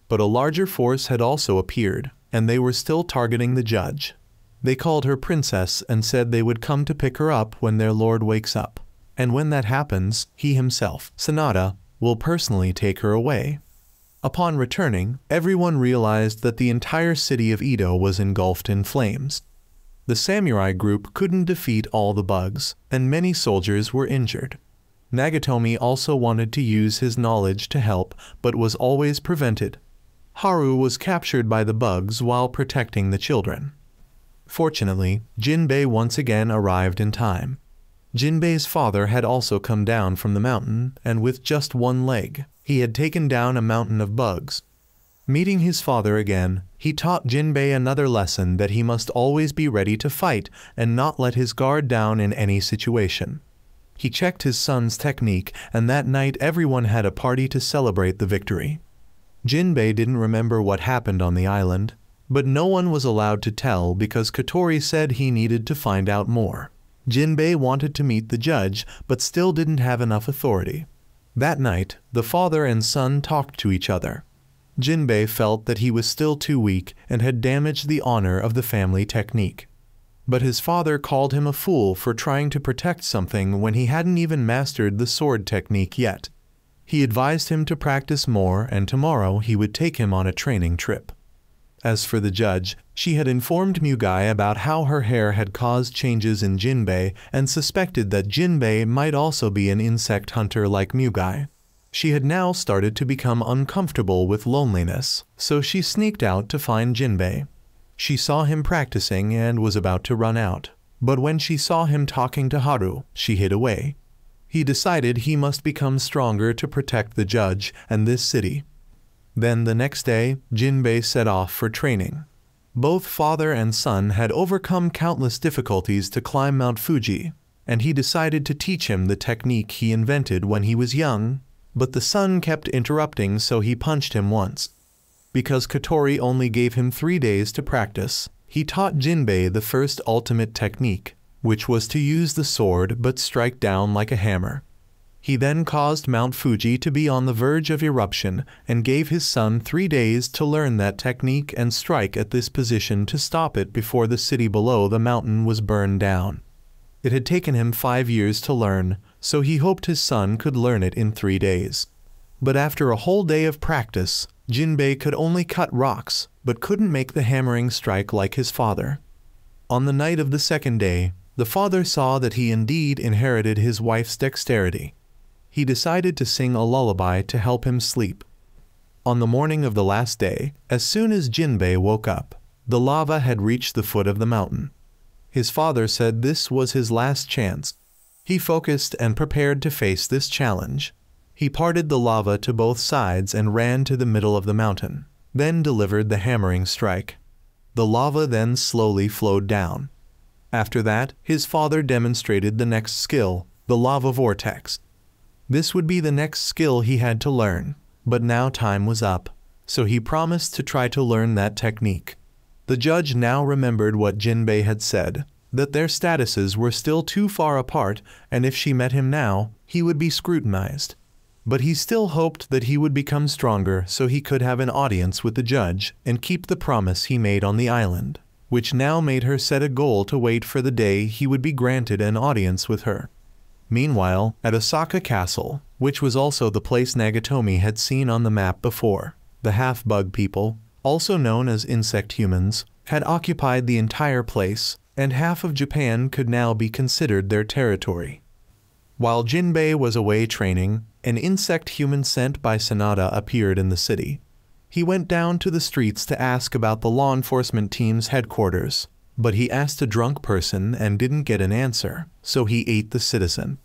But a larger force had also appeared, and they were still targeting the judge. They called her princess and said they would come to pick her up when their lord wakes up. And when that happens, he himself, Sanada, will personally take her away. Upon returning, everyone realized that the entire city of Edo was engulfed in flames. The samurai group couldn't defeat all the bugs, and many soldiers were injured. Nagatomi also wanted to use his knowledge to help, but was always prevented. Haru was captured by the bugs while protecting the children. Fortunately, Jinbei once again arrived in time. Jinbei's father had also come down from the mountain, and with just one leg, he had taken down a mountain of bugs. Meeting his father again, he taught Jinbei another lesson, that he must always be ready to fight and not let his guard down in any situation. He checked his son's technique, and that night everyone had a party to celebrate the victory. Jinbei didn't remember what happened on the island, but no one was allowed to tell because Kotori said he needed to find out more. Jinbei wanted to meet the judge, but still didn't have enough authority. That night, the father and son talked to each other. Jinbei felt that he was still too weak and had damaged the honor of the family technique. But his father called him a fool for trying to protect something when he hadn't even mastered the sword technique yet. He advised him to practice more, and tomorrow he would take him on a training trip. As for the judge, she had informed Mugai about how her hair had caused changes in Jinbei and suspected that Jinbei might also be an insect hunter like Mugai. She had now started to become uncomfortable with loneliness, so she sneaked out to find Jinbei. She saw him practicing and was about to run out, but when she saw him talking to Haru, she hid away. He decided he must become stronger to protect the judge and this city. Then the next day, Jinbei set off for training. Both father and son had overcome countless difficulties to climb Mount Fuji, and he decided to teach him the technique he invented when he was young, but the son kept interrupting, so he punched him once. Because Kotori only gave him 3 days to practice, he taught Jinbei the first ultimate technique, which was to use the sword but strike down like a hammer. He then caused Mount Fuji to be on the verge of eruption and gave his son 3 days to learn that technique and strike at this position to stop it before the city below the mountain was burned down. It had taken him 5 years to learn, so he hoped his son could learn it in 3 days. But after a whole day of practice, Jinbei could only cut rocks, but couldn't make the hammering strike like his father. On the night of the second day, the father saw that he indeed inherited his wife's dexterity. He decided to sing a lullaby to help him sleep. On the morning of the last day, as soon as Jinbei woke up, the lava had reached the foot of the mountain. His father said this was his last chance. He focused and prepared to face this challenge. He parted the lava to both sides and ran to the middle of the mountain, then delivered the hammering strike. The lava then slowly flowed down. After that, his father demonstrated the next skill, the lava vortex. This would be the next skill he had to learn, but now time was up, so he promised to try to learn that technique. The judge now remembered what Jinbei had said, that their statuses were still too far apart, and if she met him now, he would be scrutinized. But he still hoped that he would become stronger so he could have an audience with the judge and keep the promise he made on the island, which now made her set a goal to wait for the day he would be granted an audience with her. Meanwhile, at Osaka Castle, which was also the place Nagatomi had seen on the map before, the half-bug people, also known as insect humans, had occupied the entire place, and half of Japan could now be considered their territory. While Jinbei was away training, an insect human sent by Sanada appeared in the city. He went down to the streets to ask about the law enforcement team's headquarters, but he asked a drunk person and didn't get an answer, so he ate the citizen.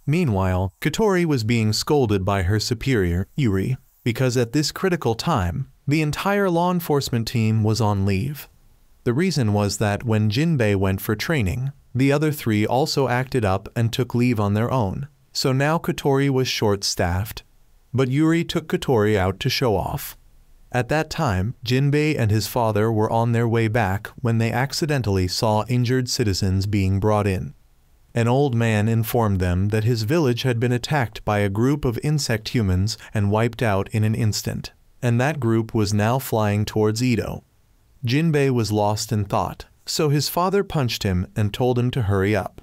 Meanwhile, Katori was being scolded by her superior, Yuri, because at this critical time, the entire law enforcement team was on leave. The reason was that when Jinbei went for training, the other three also acted up and took leave on their own, so now Katori was short-staffed. But Yuri took Katori out to show off. At that time, Jinbei and his father were on their way back when they accidentally saw injured citizens being brought in. An old man informed them that his village had been attacked by a group of insect humans and wiped out in an instant, and that group was now flying towards Edo. Jinbei was lost in thought, so his father punched him and told him to hurry up.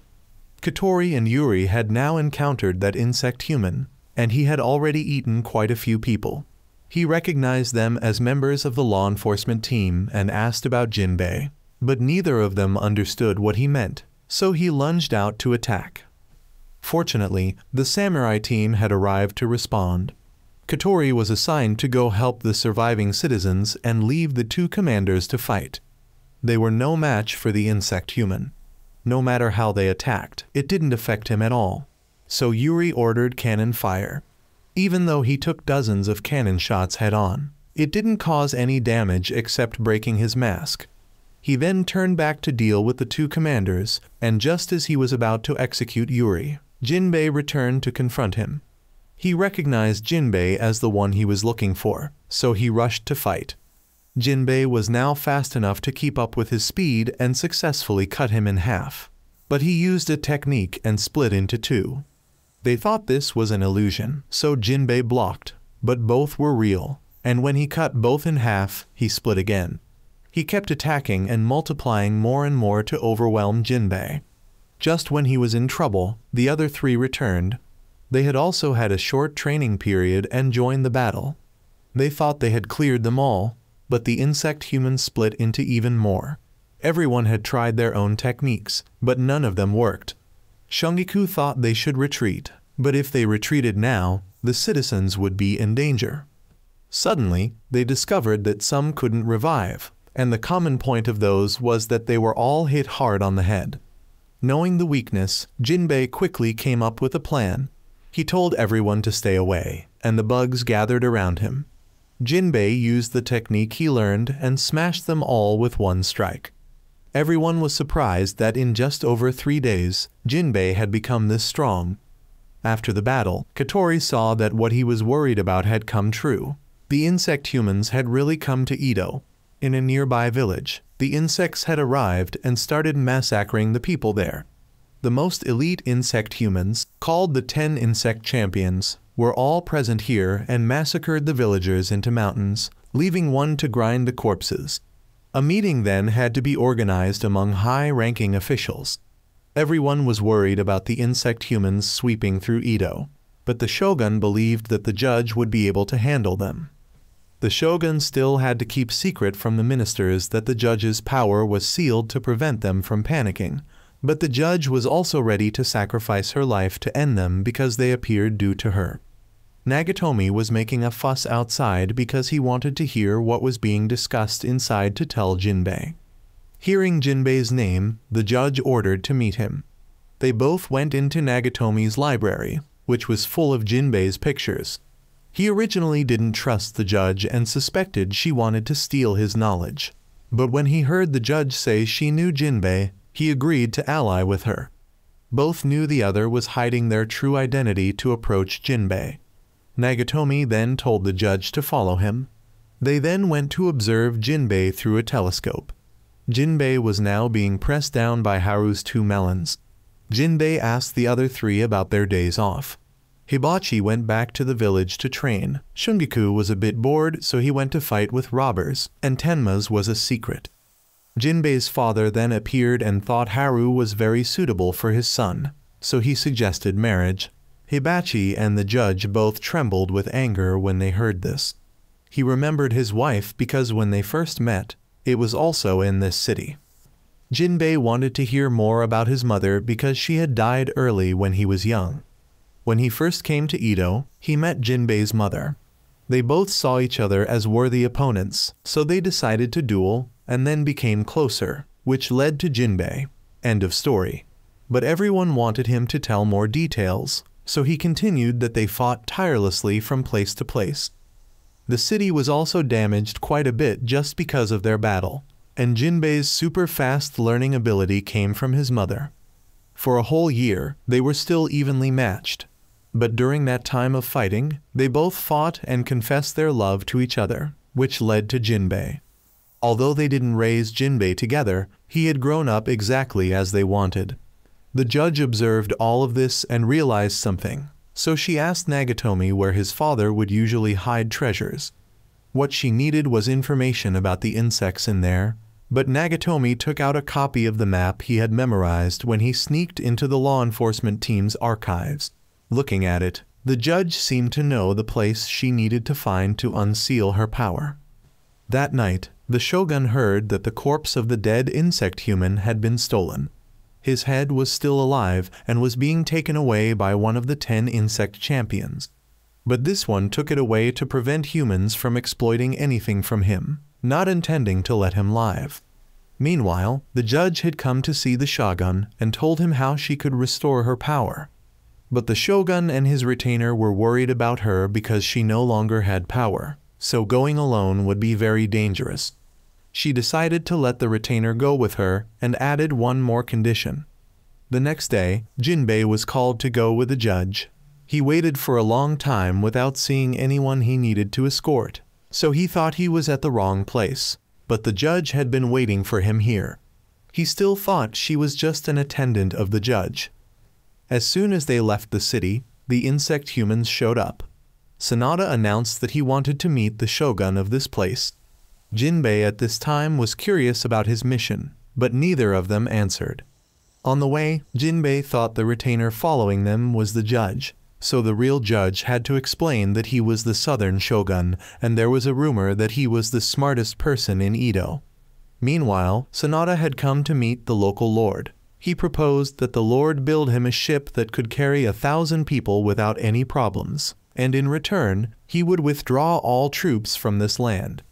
Katori and Yuri had now encountered that insect human, and he had already eaten quite a few people. He recognized them as members of the law enforcement team and asked about Jinbei, but neither of them understood what he meant, so he lunged out to attack. Fortunately, the samurai team had arrived to respond. Katori was assigned to go help the surviving citizens and leave the two commanders to fight. They were no match for the insect human. No matter how they attacked, it didn't affect him at all. So Yuri ordered cannon fire. Even though he took dozens of cannon shots head-on, it didn't cause any damage except breaking his mask. He then turned back to deal with the two commanders, and just as he was about to execute Yuri, Jinbei returned to confront him. He recognized Jinbei as the one he was looking for, so he rushed to fight. Jinbei was now fast enough to keep up with his speed and successfully cut him in half. But he used a technique and split into two. They thought this was an illusion, so Jinbei blocked, but both were real, and when he cut both in half, he split again. He kept attacking and multiplying more and more to overwhelm Jinbei. Just when he was in trouble, the other three returned. They had also had a short training period and joined the battle. They thought they had cleared them all, but the insect humans split into even more. Everyone had tried their own techniques, but none of them worked. Shungiku thought they should retreat, but if they retreated now, the citizens would be in danger. Suddenly, they discovered that some couldn't revive, and the common point of those was that they were all hit hard on the head. Knowing the weakness, Jinbei quickly came up with a plan. He told everyone to stay away, and the bugs gathered around him. Jinbei used the technique he learned and smashed them all with one strike. Everyone was surprised that in just over 3 days, Jinbei had become this strong. After the battle, Katori saw that what he was worried about had come true. The insect humans had really come to Edo. In a nearby village, the insects had arrived and started massacring the people there. The most elite insect humans, called the 10 insect champions, were all present here and massacred the villagers into mountains, leaving one to grind the corpses. A meeting then had to be organized among high-ranking officials. Everyone was worried about the insect humans sweeping through Edo, but the shogun believed that the judge would be able to handle them. The shogun still had to keep secret from the ministers that the judge's power was sealed to prevent them from panicking, but the judge was also ready to sacrifice her life to end them because they appeared due to her. Nagatomi was making a fuss outside because he wanted to hear what was being discussed inside to tell Jinbei. Hearing Jinbei's name, the judge ordered to meet him. They both went into Nagatomi's library, which was full of Jinbei's pictures. He originally didn't trust the judge and suspected she wanted to steal his knowledge. But when he heard the judge say she knew Jinbei, he agreed to ally with her. Both knew the other was hiding their true identity to approach Jinbei. Nagatomi then told the judge to follow him. They then went to observe Jinbei through a telescope. Jinbei was now being pressed down by Haru's 2 melons. Jinbei asked the other 3 about their days off. Hibachi went back to the village to train. Shungiku was a bit bored, so he went to fight with robbers, and Tenma's was a secret. Jinbei's father then appeared and thought Haru was very suitable for his son, so he suggested marriage. Hibachi and the judge both trembled with anger when they heard this. He remembered his wife because when they first met, it was also in this city. Jinbei wanted to hear more about his mother because she had died early when he was young. When he first came to Edo, he met Jinbei's mother. They both saw each other as worthy opponents, so they decided to duel, and then became closer, which led to Jinbei. End of story. But everyone wanted him to tell more details, so he continued that they fought tirelessly from place to place. The city was also damaged quite a bit just because of their battle, and Jinbei's super fast learning ability came from his mother. For a whole year, they were still evenly matched. But during that time of fighting, they both fought and confessed their love to each other, which led to Jinbei. Although they didn't raise Jinbei together, he had grown up exactly as they wanted. The judge observed all of this and realized something, so she asked Nagatomi where his father would usually hide treasures. What she needed was information about the insects in there, but Nagatomi took out a copy of the map he had memorized when he sneaked into the law enforcement team's archives. Looking at it, the judge seemed to know the place she needed to find to unseal her power. That night, the shogun heard that the corpse of the dead insect human had been stolen. His head was still alive and was being taken away by one of the 10 insect champions. But this one took it away to prevent humans from exploiting anything from him, not intending to let him live. Meanwhile, the judge had come to see the shogun and told him how she could restore her power. But the shogun and his retainer were worried about her because she no longer had power, so going alone would be very dangerous. She decided to let the retainer go with her and added one more condition. The next day, Jinbei was called to go with the judge. He waited for a long time without seeing anyone he needed to escort, so he thought he was at the wrong place, but the judge had been waiting for him here. He still thought she was just an attendant of the judge. As soon as they left the city, the insect humans showed up. Sanada announced that he wanted to meet the shogun of this place. Jinbei at this time was curious about his mission, but neither of them answered. On the way, Jinbei thought the retainer following them was the judge, so the real judge had to explain that he was the southern shogun, and there was a rumor that he was the smartest person in Edo. Meanwhile, Sanada had come to meet the local lord. He proposed that the lord build him a ship that could carry 1,000 people without any problems, and in return, he would withdraw all troops from this land.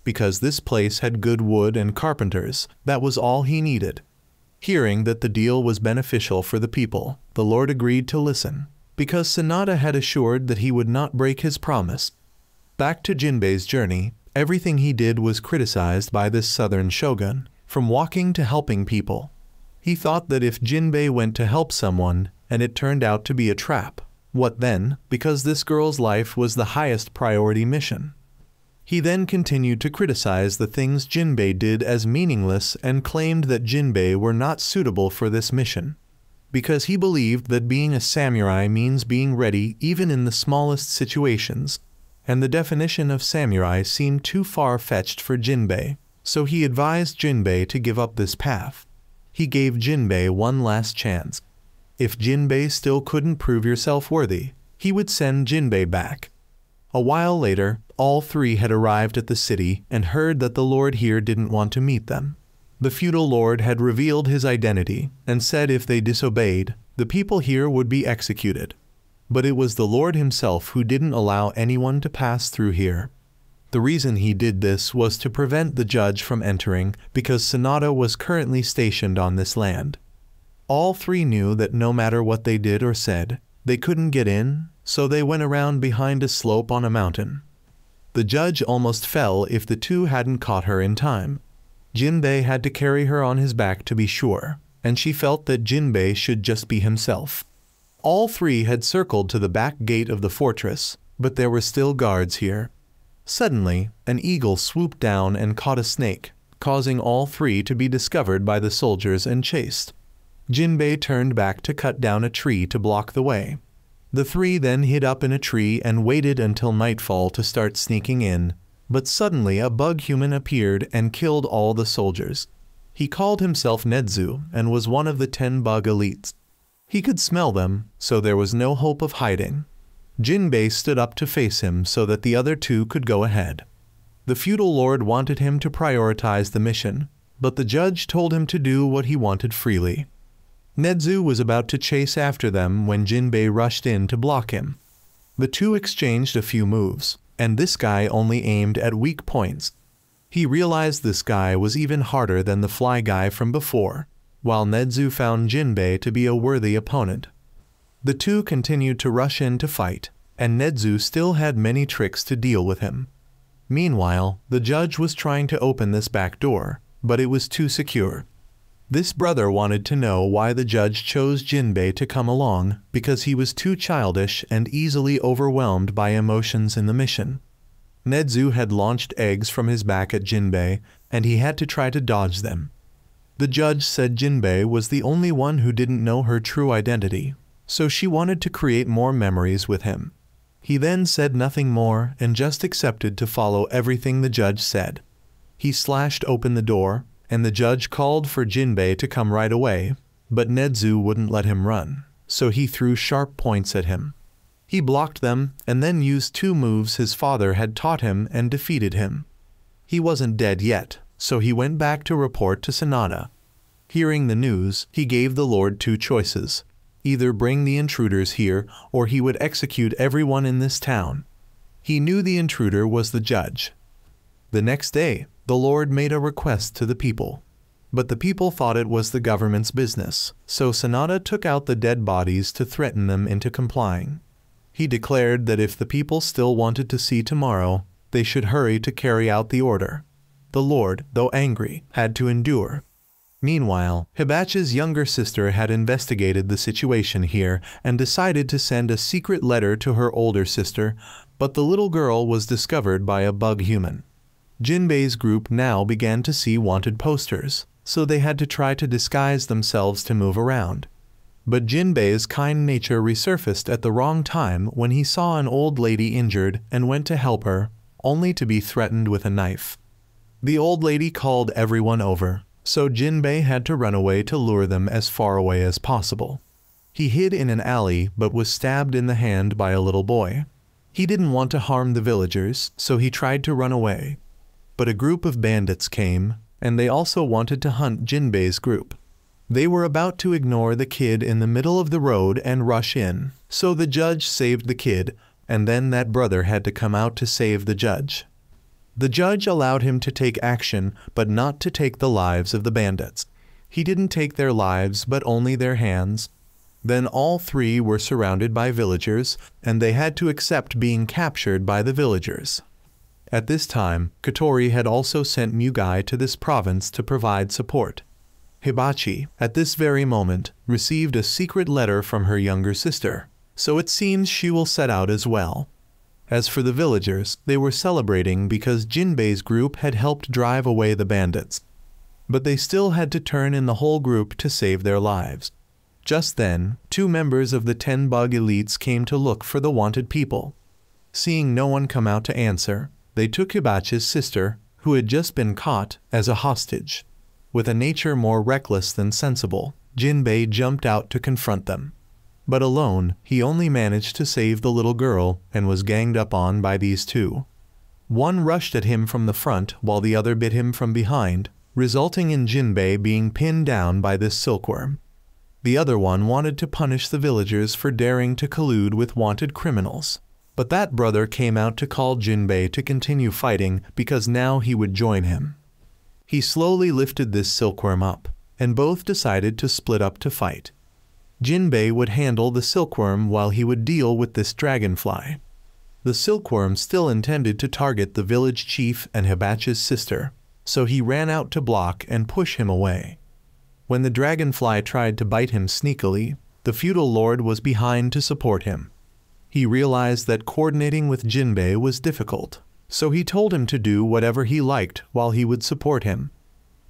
Because this place had good wood and carpenters, that was all he needed. Hearing that the deal was beneficial for the people, the lord agreed to listen, because Sanada had assured that he would not break his promise. Back to Jinbei's journey, everything he did was criticized by this southern shogun, from walking to helping people. He thought that if Jinbei went to help someone, and it turned out to be a trap, what then, because this girl's life was the highest priority mission? He then continued to criticize the things Jinbei did as meaningless and claimed that Jinbei were not suitable for this mission. Because he believed that being a samurai means being ready even in the smallest situations, and the definition of samurai seemed too far-fetched for Jinbei, so he advised Jinbei to give up this path. He gave Jinbei one last chance. If Jinbei still couldn't prove yourself worthy, he would send Jinbei back. A while later, all three had arrived at the city and heard that the lord here didn't want to meet them. The feudal lord had revealed his identity and said if they disobeyed, the people here would be executed. But it was the lord himself who didn't allow anyone to pass through here. The reason he did this was to prevent the judge from entering because Sanada was currently stationed on this land. All three knew that no matter what they did or said, they couldn't get in, so they went around behind a slope on a mountain. The judge almost fell if the two hadn't caught her in time. Jinbei had to carry her on his back to be sure, and she felt that Jinbei should just be himself. All three had circled to the back gate of the fortress, but there were still guards here. Suddenly, an eagle swooped down and caught a snake, causing all three to be discovered by the soldiers and chased. Jinbei turned back to cut down a tree to block the way. The three then hid up in a tree and waited until nightfall to start sneaking in, but suddenly a bug human appeared and killed all the soldiers. He called himself Nedzu and was one of the 10 bug elites. He could smell them, so there was no hope of hiding. Jinbei stood up to face him so that the other two could go ahead. The feudal lord wanted him to prioritize the mission, but the judge told him to do what he wanted freely. Nedzu was about to chase after them when Jinbei rushed in to block him. The two exchanged a few moves, and this guy only aimed at weak points. He realized this guy was even harder than the fly guy from before, while Nedzu found Jinbei to be a worthy opponent. The two continued to rush in to fight, and Nedzu still had many tricks to deal with him. Meanwhile, the judge was trying to open this back door, but it was too secure. This brother wanted to know why the judge chose Jinbei to come along, because he was too childish and easily overwhelmed by emotions in the mission. Nedzu had launched eggs from his back at Jinbei, and he had to try to dodge them. The judge said Jinbei was the only one who didn't know her true identity, so she wanted to create more memories with him. He then said nothing more and just accepted to follow everything the judge said. He slashed open the door, and the judge called for Jinbei to come right away, but Nedzu wouldn't let him run, so he threw sharp points at him. He blocked them and then used 2 moves his father had taught him and defeated him. He wasn't dead yet, so he went back to report to Sanada. Hearing the news, he gave the Lord 2 choices: either bring the intruders here or he would execute everyone in this town. He knew the intruder was the judge. The next day, the Lord made a request to the people. But the people thought it was the government's business, so Sanada took out the dead bodies to threaten them into complying. He declared that if the people still wanted to see tomorrow, they should hurry to carry out the order. The Lord, though angry, had to endure. Meanwhile, Hibachi's younger sister had investigated the situation here and decided to send a secret letter to her older sister, but the little girl was discovered by a bug human. Jinbei's group now began to see wanted posters, so they had to try to disguise themselves to move around. But Jinbei's kind nature resurfaced at the wrong time when he saw an old lady injured and went to help her, only to be threatened with a knife. The old lady called everyone over, so Jinbei had to run away to lure them as far away as possible. He hid in an alley but was stabbed in the hand by a little boy. He didn't want to harm the villagers, so he tried to run away. But a group of bandits came, and they also wanted to hunt Jinbei's group. They were about to ignore the kid in the middle of the road and rush in, so the judge saved the kid, and then that brother had to come out to save the judge. The judge allowed him to take action, but not to take the lives of the bandits. He didn't take their lives, but only their hands. Then all 3 were surrounded by villagers, and they had to accept being captured by the villagers. At this time, Kotori had also sent Mugai to this province to provide support. Hibachi, at this very moment, received a secret letter from her younger sister, so it seems she will set out as well. As for the villagers, they were celebrating because Jinbei's group had helped drive away the bandits. But they still had to turn in the whole group to save their lives. Just then, 2 members of the 10 bug elites came to look for the wanted people. Seeing no one come out to answer, they took Hibachi's sister, who had just been caught, as a hostage. With a nature more reckless than sensible, Jinbei jumped out to confront them. But alone, he only managed to save the little girl and was ganged up on by these 2. One rushed at him from the front while the other bit him from behind, resulting in Jinbei being pinned down by this silkworm. The other one wanted to punish the villagers for daring to collude with wanted criminals. But that brother came out to call Jinbei to continue fighting because now he would join him. He slowly lifted this silkworm up, and both decided to split up to fight. Jinbei would handle the silkworm while he would deal with this dragonfly. The silkworm still intended to target the village chief and Hibachi's sister, so he ran out to block and push him away. When the dragonfly tried to bite him sneakily, the feudal lord was behind to support him. He realized that coordinating with Jinbei was difficult, so he told him to do whatever he liked while he would support him.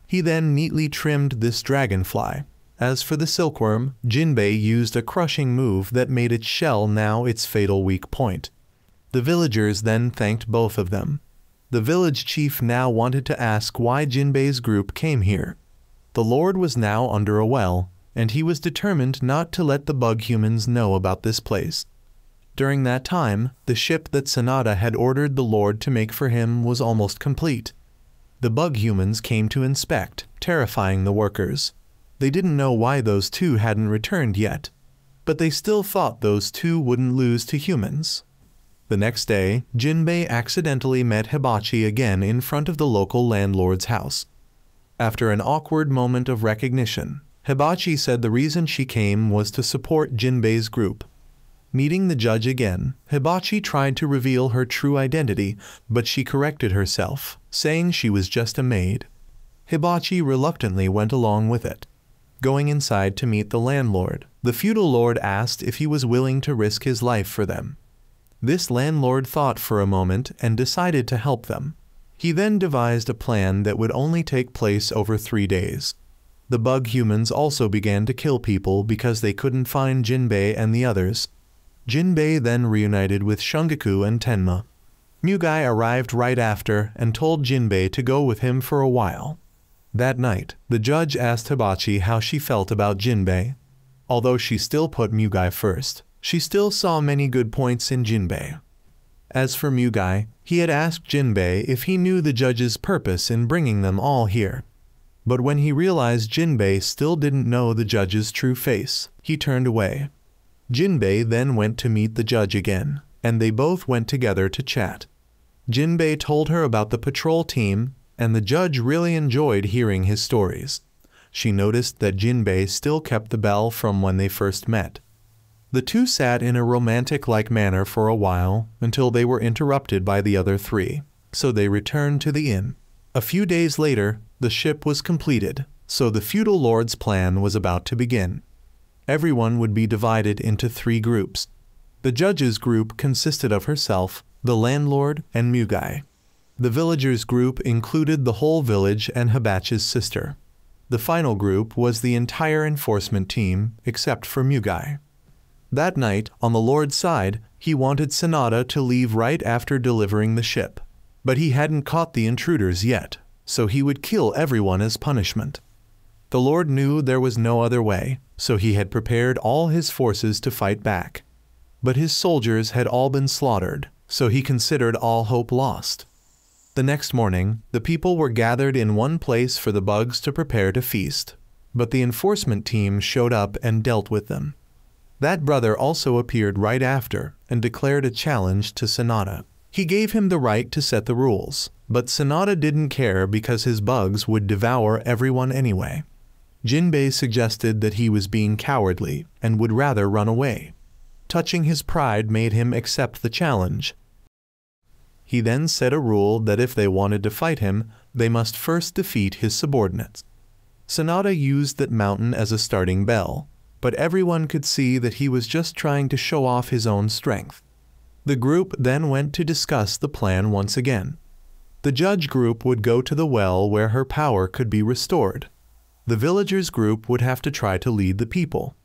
He then neatly trimmed this dragonfly. As for the silkworm, Jinbei used a crushing move that made its shell now its fatal weak point. The villagers then thanked both of them. The village chief now wanted to ask why Jinbei's group came here. The lord was now under a well, and he was determined not to let the bug humans know about this place. During that time, the ship that Sanada had ordered the Lord to make for him was almost complete. The bug humans came to inspect, terrifying the workers. They didn't know why those 2 hadn't returned yet, but they still thought those 2 wouldn't lose to humans. The next day, Jinbei accidentally met Hibachi again in front of the local landlord's house. After an awkward moment of recognition, Hibachi said the reason she came was to support Jinbei's group. Meeting the judge again, Hibachi tried to reveal her true identity, but she corrected herself, saying she was just a maid. Hibachi reluctantly went along with it. Going inside to meet the landlord, the feudal lord asked if he was willing to risk his life for them. This landlord thought for a moment and decided to help them. He then devised a plan that would only take place over 3 days. The bug humans also began to kill people because they couldn't find Jinbei and the others. Jinbei then reunited with Shungaku and Tenma. Mugai arrived right after and told Jinbei to go with him for a while. That night, the judge asked Hibachi how she felt about Jinbei. Although she still put Mugai first, she still saw many good points in Jinbei. As for Mugai, he had asked Jinbei if he knew the judge's purpose in bringing them all here. But when he realized Jinbei still didn't know the judge's true face, he turned away. Jinbei then went to meet the judge again, and they both went together to chat. Jinbei told her about the patrol team, and the judge really enjoyed hearing his stories. She noticed that Jinbei still kept the bell from when they first met. The two sat in a romantic-like manner for a while until they were interrupted by the other three, so they returned to the inn. A few days later, the ship was completed, so the feudal lord's plan was about to begin. Everyone would be divided into 3 groups. The judge's group consisted of herself, the landlord, and Mugai. The villagers' group included the whole village and Hibachi's sister. The final group was the entire enforcement team, except for Mugai. That night, on the Lord's side, he wanted Sanada to leave right after delivering the ship. But he hadn't caught the intruders yet, so he would kill everyone as punishment. The Lord knew there was no other way, so he had prepared all his forces to fight back. But his soldiers had all been slaughtered, so he considered all hope lost. The next morning, the people were gathered in one place for the bugs to prepare to feast. But the enforcement team showed up and dealt with them. That brother also appeared right after and declared a challenge to Sanada. He gave him the right to set the rules, but Sanada didn't care because his bugs would devour everyone anyway. Jinbei suggested that he was being cowardly and would rather run away. Touching his pride made him accept the challenge. He then set a rule that if they wanted to fight him, they must first defeat his subordinates. Sanada used that mountain as a starting bell, but everyone could see that he was just trying to show off his own strength. The group then went to discuss the plan once again. The judge group would go to the well where her power could be restored. The villagers group would have to try to lead the people.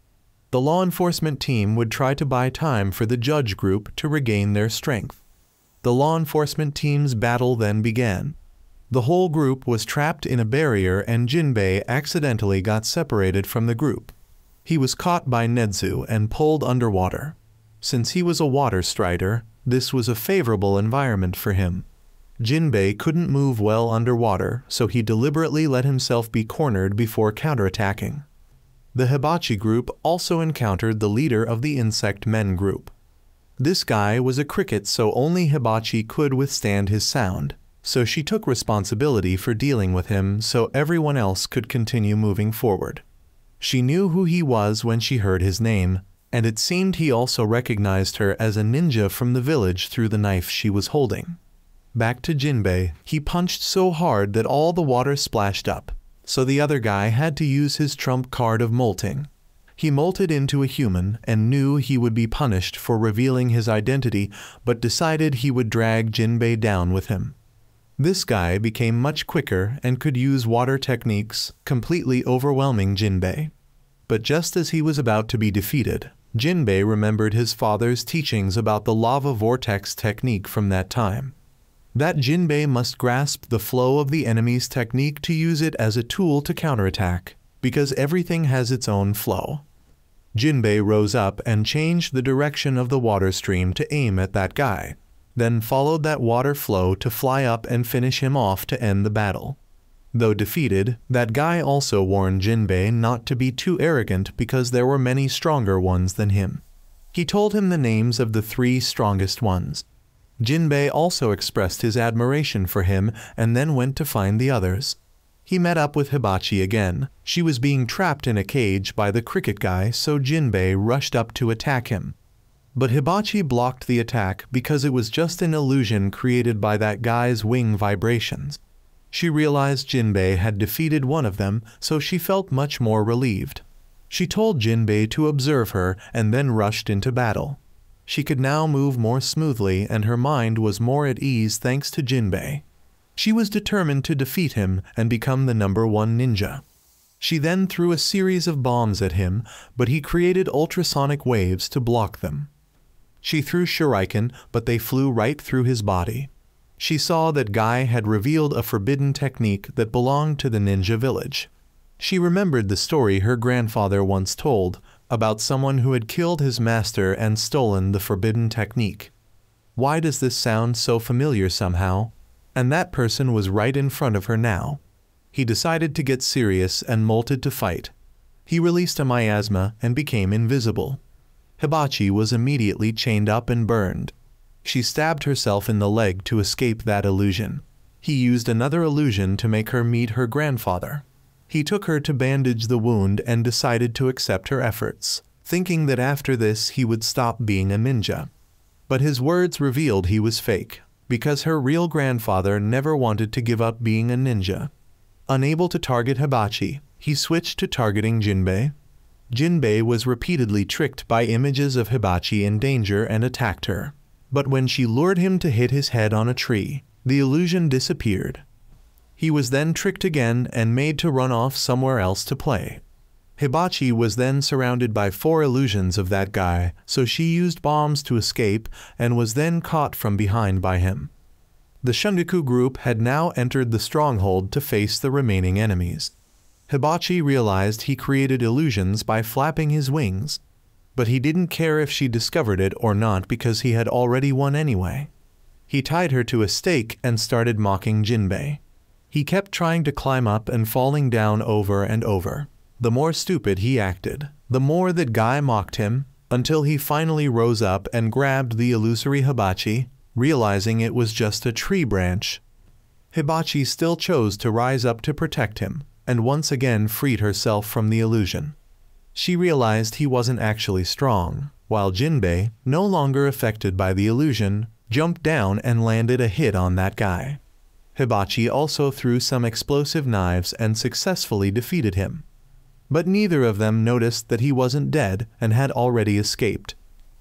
The law enforcement team would try to buy time for the judge group to regain their strength. The law enforcement team's battle then began. The whole group was trapped in a barrier and Jinbei accidentally got separated from the group. He was caught by Nedzu and pulled underwater. Since he was a water strider, this was a favorable environment for him. Jinbei couldn't move well underwater, so he deliberately let himself be cornered before counterattacking. The Hibachi group also encountered the leader of the insect men group. This guy was a cricket, so only Hibachi could withstand his sound, so she took responsibility for dealing with him so everyone else could continue moving forward. She knew who he was when she heard his name, and it seemed he also recognized her as a ninja from the village through the knife she was holding. Back to Jinbei, he punched so hard that all the water splashed up, so the other guy had to use his trump card of molting. He molted into a human and knew he would be punished for revealing his identity, but decided he would drag Jinbei down with him. This guy became much quicker and could use water techniques, completely overwhelming Jinbei. But just as he was about to be defeated, Jinbei remembered his father's teachings about the lava vortex technique from that time. That Jinbei must grasp the flow of the enemy's technique to use it as a tool to counterattack, because everything has its own flow. Jinbei rose up and changed the direction of the water stream to aim at that guy, then followed that water flow to fly up and finish him off to end the battle. Though defeated, that guy also warned Jinbei not to be too arrogant because there were many stronger ones than him. He told him the names of the 3 strongest ones. Jinbei also expressed his admiration for him and then went to find the others. He met up with Hibachi again. She was being trapped in a cage by the cricket guy, so Jinbei rushed up to attack him. But Hibachi blocked the attack because it was just an illusion created by that guy's wing vibrations. She realized Jinbei had defeated one of them, so she felt much more relieved. She told Jinbei to observe her and then rushed into battle. She could now move more smoothly and her mind was more at ease thanks to Jinbei. She was determined to defeat him and become the #1 ninja. She then threw a series of bombs at him, but he created ultrasonic waves to block them. She threw shuriken, but they flew right through his body. She saw that Guy had revealed a forbidden technique that belonged to the ninja village. She remembered the story her grandfather once told about someone who had killed his master and stolen the forbidden technique. Why does this sound so familiar somehow? And that person was right in front of her now. He decided to get serious and molted to fight. He released a miasma and became invisible. Hibachi was immediately chained up and burned. She stabbed herself in the leg to escape that illusion. He used another illusion to make her meet her grandfather. He took her to bandage the wound and decided to accept her efforts, thinking that after this he would stop being a ninja. But his words revealed he was fake, because her real grandfather never wanted to give up being a ninja. Unable to target Hibachi, he switched to targeting Jinbei. Jinbei was repeatedly tricked by images of Hibachi in danger and attacked her. But when she lured him to hit his head on a tree, the illusion disappeared. He was then tricked again and made to run off somewhere else to play. Hibachi was then surrounded by 4 illusions of that guy, so she used bombs to escape and was then caught from behind by him. The Shungaku group had now entered the stronghold to face the remaining enemies. Hibachi realized he created illusions by flapping his wings, but he didn't care if she discovered it or not because he had already won anyway. He tied her to a stake and started mocking Jinbei. He kept trying to climb up and falling down over and over. The more stupid he acted, the more that Guy mocked him, until he finally rose up and grabbed the illusory Hibachi, realizing it was just a tree branch. Hibachi still chose to rise up to protect him, and once again freed herself from the illusion. She realized he wasn't actually strong, while Jinbei, no longer affected by the illusion, jumped down and landed a hit on that guy. Hibachi also threw some explosive knives and successfully defeated him. But neither of them noticed that he wasn't dead and had already escaped.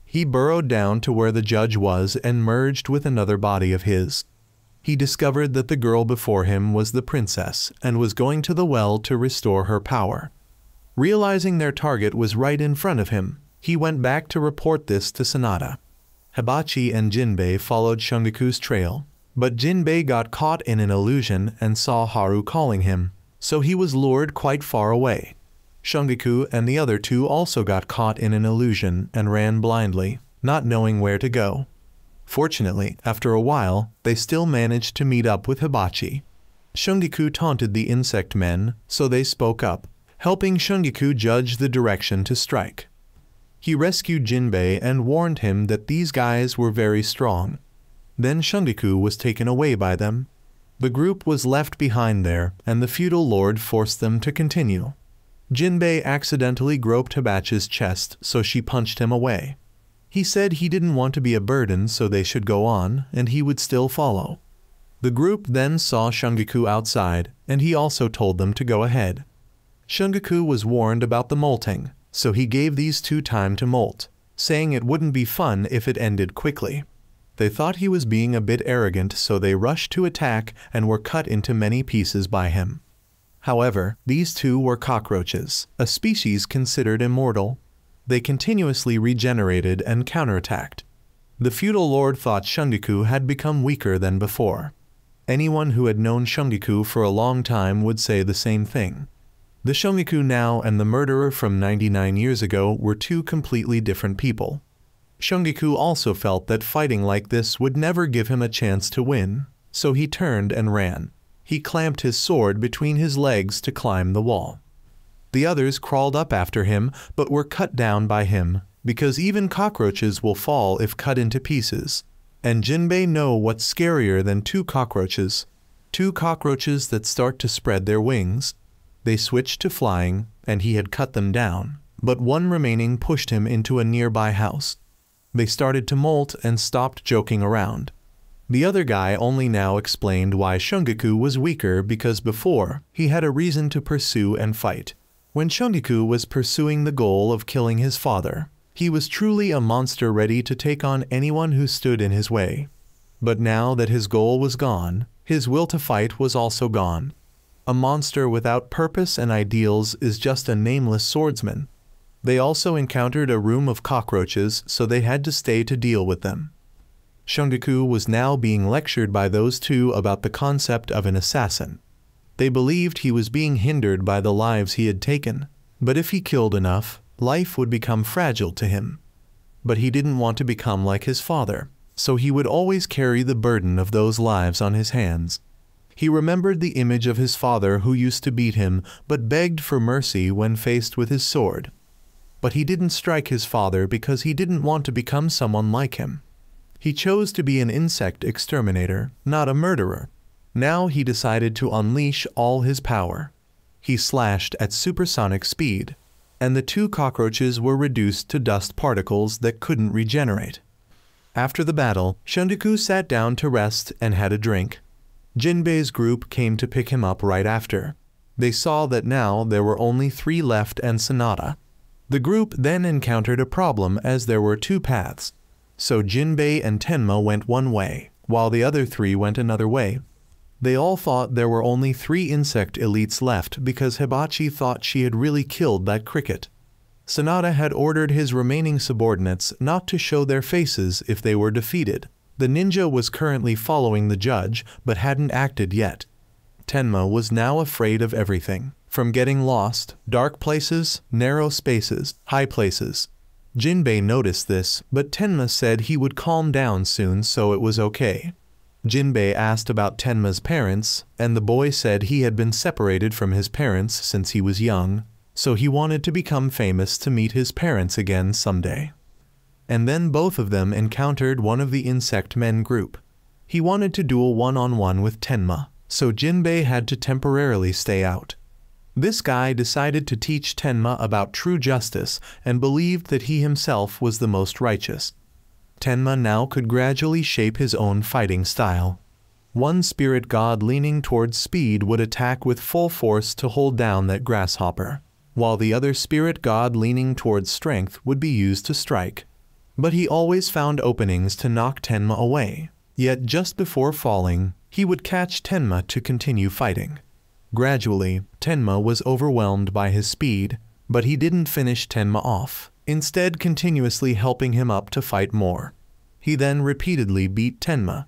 He burrowed down to where the judge was and merged with another body of his. He discovered that the girl before him was the princess and was going to the well to restore her power. Realizing their target was right in front of him, he went back to report this to Sanada. Hibachi and Jinbei followed Shungaku's trail, but Jinbei got caught in an illusion and saw Haru calling him, so he was lured quite far away. Shungaku and the other 2 also got caught in an illusion and ran blindly, not knowing where to go. Fortunately, after a while, they still managed to meet up with Hibachi. Shungaku taunted the insect men, so they spoke up, helping Shungaku judge the direction to strike. He rescued Jinbei and warned him that these guys were very strong. Then Shungaku was taken away by them. The group was left behind there, and the feudal lord forced them to continue. Jinbei accidentally groped Hibachi's chest, so she punched him away. He said he didn't want to be a burden, so they should go on, and he would still follow. The group then saw Shungaku outside, and he also told them to go ahead. Shungaku was warned about the molting, so he gave these 2 time to molt, saying it wouldn't be fun if it ended quickly. They thought he was being a bit arrogant, so they rushed to attack and were cut into many pieces by him. However, these 2 were cockroaches, a species considered immortal. They continuously regenerated and counterattacked. The feudal lord thought Shungaku had become weaker than before. Anyone who had known Shungaku for a long time would say the same thing. The Shungaku now and the murderer from 99 years ago were 2 completely different people. Shungaku also felt that fighting like this would never give him a chance to win, so he turned and ran. He clamped his sword between his legs to climb the wall. The others crawled up after him, but were cut down by him, because even cockroaches will fall if cut into pieces. And Jinbei know what's scarier than two cockroaches. Two cockroaches that start to spread their wings. They switched to flying, and he had cut them down, but one remaining pushed him into a nearby house. They started to molt and stopped joking around. The other guy only now explained why Shungaku was weaker because before, he had a reason to pursue and fight. When Shungaku was pursuing the goal of killing his father, he was truly a monster ready to take on anyone who stood in his way. But now that his goal was gone, his will to fight was also gone. A monster without purpose and ideals is just a nameless swordsman. They also encountered a room of cockroaches, so they had to stay to deal with them. Shungaku was now being lectured by those two about the concept of an assassin. They believed he was being hindered by the lives he had taken, but if he killed enough, life would become fragile to him. But he didn't want to become like his father, so he would always carry the burden of those lives on his hands. He remembered the image of his father who used to beat him, but begged for mercy when faced with his sword. But he didn't strike his father because he didn't want to become someone like him. He chose to be an insect exterminator, not a murderer. Now he decided to unleash all his power. He slashed at supersonic speed, and the two cockroaches were reduced to dust particles that couldn't regenerate. After the battle, Shungaku sat down to rest and had a drink. Jinbei's group came to pick him up right after. They saw that now there were only 3 left and Sanada. The group then encountered a problem as there were 2 paths. So Jinbei and Tenma went one way, while the other 3 went another way. They all thought there were only 3 insect elites left because Hibachi thought she had really killed that cricket. Sanada had ordered his remaining subordinates not to show their faces if they were defeated. The ninja was currently following the judge, but hadn't acted yet. Tenma was now afraid of everything, from getting lost, dark places, narrow spaces, high places. Jinbei noticed this, but Tenma said he would calm down soon, so it was okay. Jinbei asked about Tenma's parents, and the boy said he had been separated from his parents since he was young, so he wanted to become famous to meet his parents again someday. And then both of them encountered one of the insect men group. He wanted to duel one-on-one with Tenma, so Jinbei had to temporarily stay out. This guy decided to teach Tenma about true justice and believed that he himself was the most righteous. Tenma now could gradually shape his own fighting style. One spirit god leaning towards speed would attack with full force to hold down that grasshopper, while the other spirit god leaning towards strength would be used to strike. But he always found openings to knock Tenma away, yet just before falling, he would catch Tenma to continue fighting. Gradually, Tenma was overwhelmed by his speed, but he didn't finish Tenma off, instead continuously helping him up to fight more. He then repeatedly beat Tenma.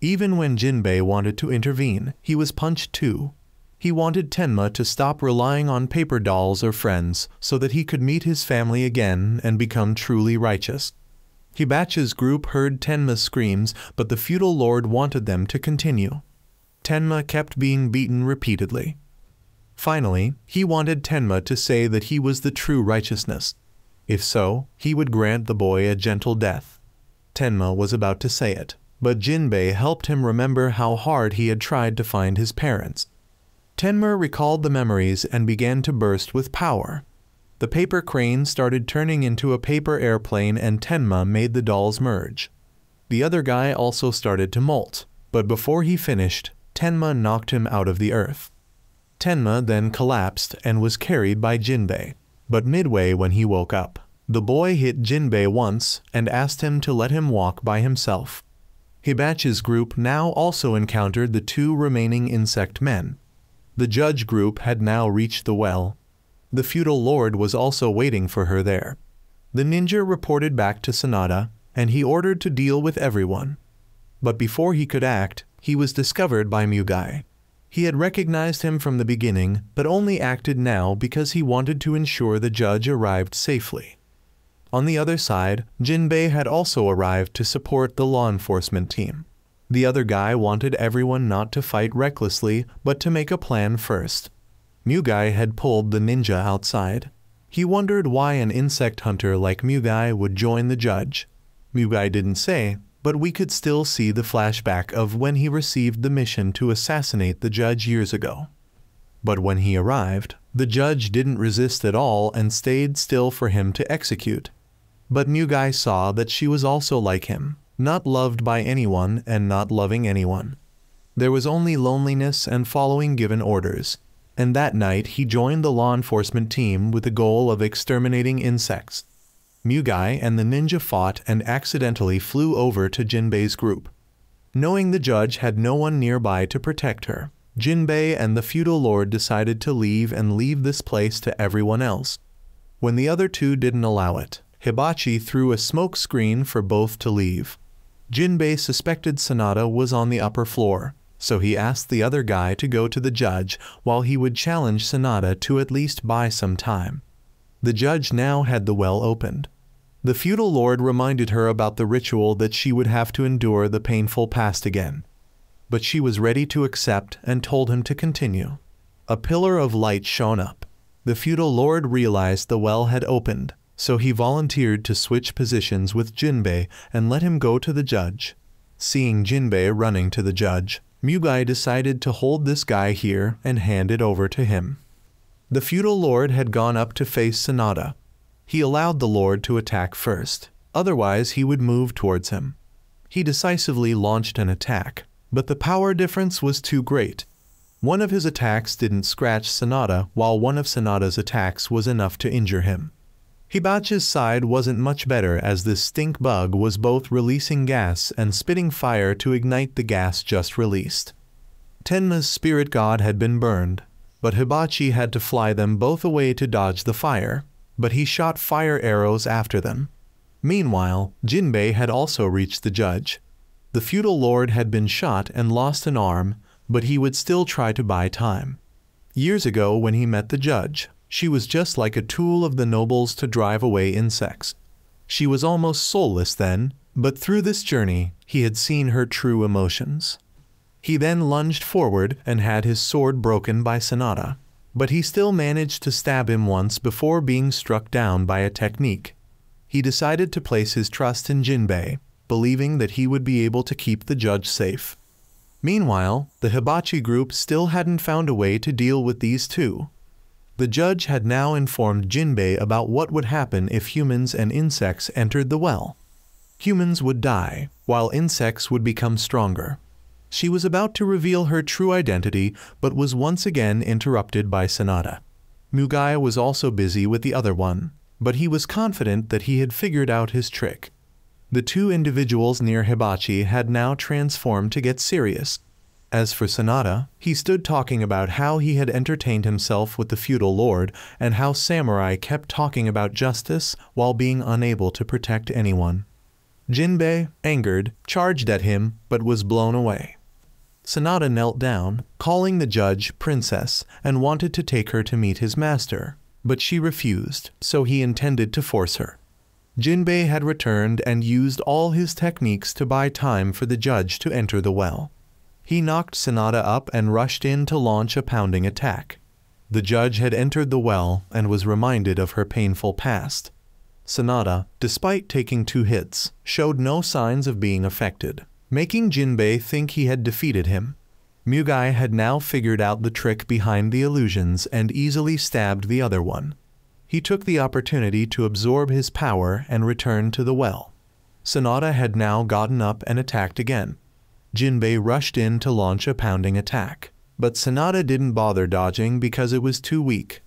Even when Jinbei wanted to intervene, he was punched too. He wanted Tenma to stop relying on paper dolls or friends so that he could meet his family again and become truly righteous. Hibachi's group heard Tenma's screams, but the feudal lord wanted them to continue. Tenma kept being beaten repeatedly. Finally, he wanted Tenma to say that he was the true righteousness. If so, he would grant the boy a gentle death. Tenma was about to say it, but Jinbei helped him remember how hard he had tried to find his parents. Tenma recalled the memories and began to burst with power. The paper crane started turning into a paper airplane and Tenma made the dolls merge. The other guy also started to molt, but before he finished, Tenma knocked him out of the earth. Tenma then collapsed and was carried by Jinbei, but midway when he woke up, the boy hit Jinbei once and asked him to let him walk by himself. Hibachi's group now also encountered the 2 remaining insect men. The judge group had now reached the well. The feudal lord was also waiting for her there. The ninja reported back to Sanada, and he ordered to deal with everyone. But before he could act, he was discovered by Mugai. He had recognized him from the beginning, but only acted now because he wanted to ensure the judge arrived safely. On the other side, Jinbei had also arrived to support the law enforcement team. The other guy wanted everyone not to fight recklessly, but to make a plan first. Mugai had pulled the ninja outside. He wondered why an insect hunter like Mugai would join the judge. Mugai didn't say, but we could still see the flashback of when he received the mission to assassinate the judge years ago. But when he arrived, the judge didn't resist at all and stayed still for him to execute. But Mugai saw that she was also like him, not loved by anyone and not loving anyone. There was only loneliness and following given orders, and that night he joined the law enforcement team with the goal of exterminating insects. Mugai and the ninja fought and accidentally flew over to Jinbei's group. Knowing the judge had no one nearby to protect her, Jinbei and the feudal lord decided to leave and leave this place to everyone else. When the other two didn't allow it, Hibachi threw a smoke screen for both to leave. Jinbei suspected Sanada was on the upper floor, so he asked the other guy to go to the judge while he would challenge Sanada to at least buy some time. The judge now had the well opened. The feudal lord reminded her about the ritual that she would have to endure the painful past again. But she was ready to accept and told him to continue. A pillar of light shone up. The feudal lord realized the well had opened, so he volunteered to switch positions with Jinbei and let him go to the judge. Seeing Jinbei running to the judge, Mugai decided to hold this guy here and hand it over to him. The feudal lord had gone up to face Sanada. He allowed the lord to attack first, otherwise he would move towards him. He decisively launched an attack, but the power difference was too great. One of his attacks didn't scratch Sanada, while one of Sanada's attacks was enough to injure him. Hibachi's side wasn't much better, as this stink bug was both releasing gas and spitting fire to ignite the gas just released. Tenma's spirit god had been burned, but Hibachi had to fly them both away to dodge the fire, but he shot fire arrows after them. Meanwhile, Jinbei had also reached the judge. The feudal lord had been shot and lost an arm, but he would still try to buy time. Years ago when he met the judge, she was just like a tool of the nobles to drive away insects. She was almost soulless then, but through this journey, he had seen her true emotions. He then lunged forward and had his sword broken by Sanada, but he still managed to stab him once before being struck down by a technique. He decided to place his trust in Jinbei, believing that he would be able to keep the judge safe. Meanwhile, the Hibachi group still hadn't found a way to deal with these two. The judge had now informed Jinbei about what would happen if humans and insects entered the well. Humans would die, while insects would become stronger. She was about to reveal her true identity, but was once again interrupted by Sanada. Mugai was also busy with the other one, but he was confident that he had figured out his trick. The two individuals near Hibachi had now transformed to get serious. As for Sanada, he stood talking about how he had entertained himself with the feudal lord and how samurai kept talking about justice while being unable to protect anyone. Jinbei, angered, charged at him but was blown away. Sanada knelt down, calling the judge princess, and wanted to take her to meet his master, but she refused, so he intended to force her. Jinbei had returned and used all his techniques to buy time for the judge to enter the well. He knocked Sanada up and rushed in to launch a pounding attack. The judge had entered the well and was reminded of her painful past. Sanada, despite taking 2 hits, showed no signs of being affected, making Jinbei think he had defeated him. Mugai had now figured out the trick behind the illusions and easily stabbed the other one. He took the opportunity to absorb his power and return to the well. Sanada had now gotten up and attacked again. Jinbei rushed in to launch a pounding attack, but Sanada didn't bother dodging because it was too weak.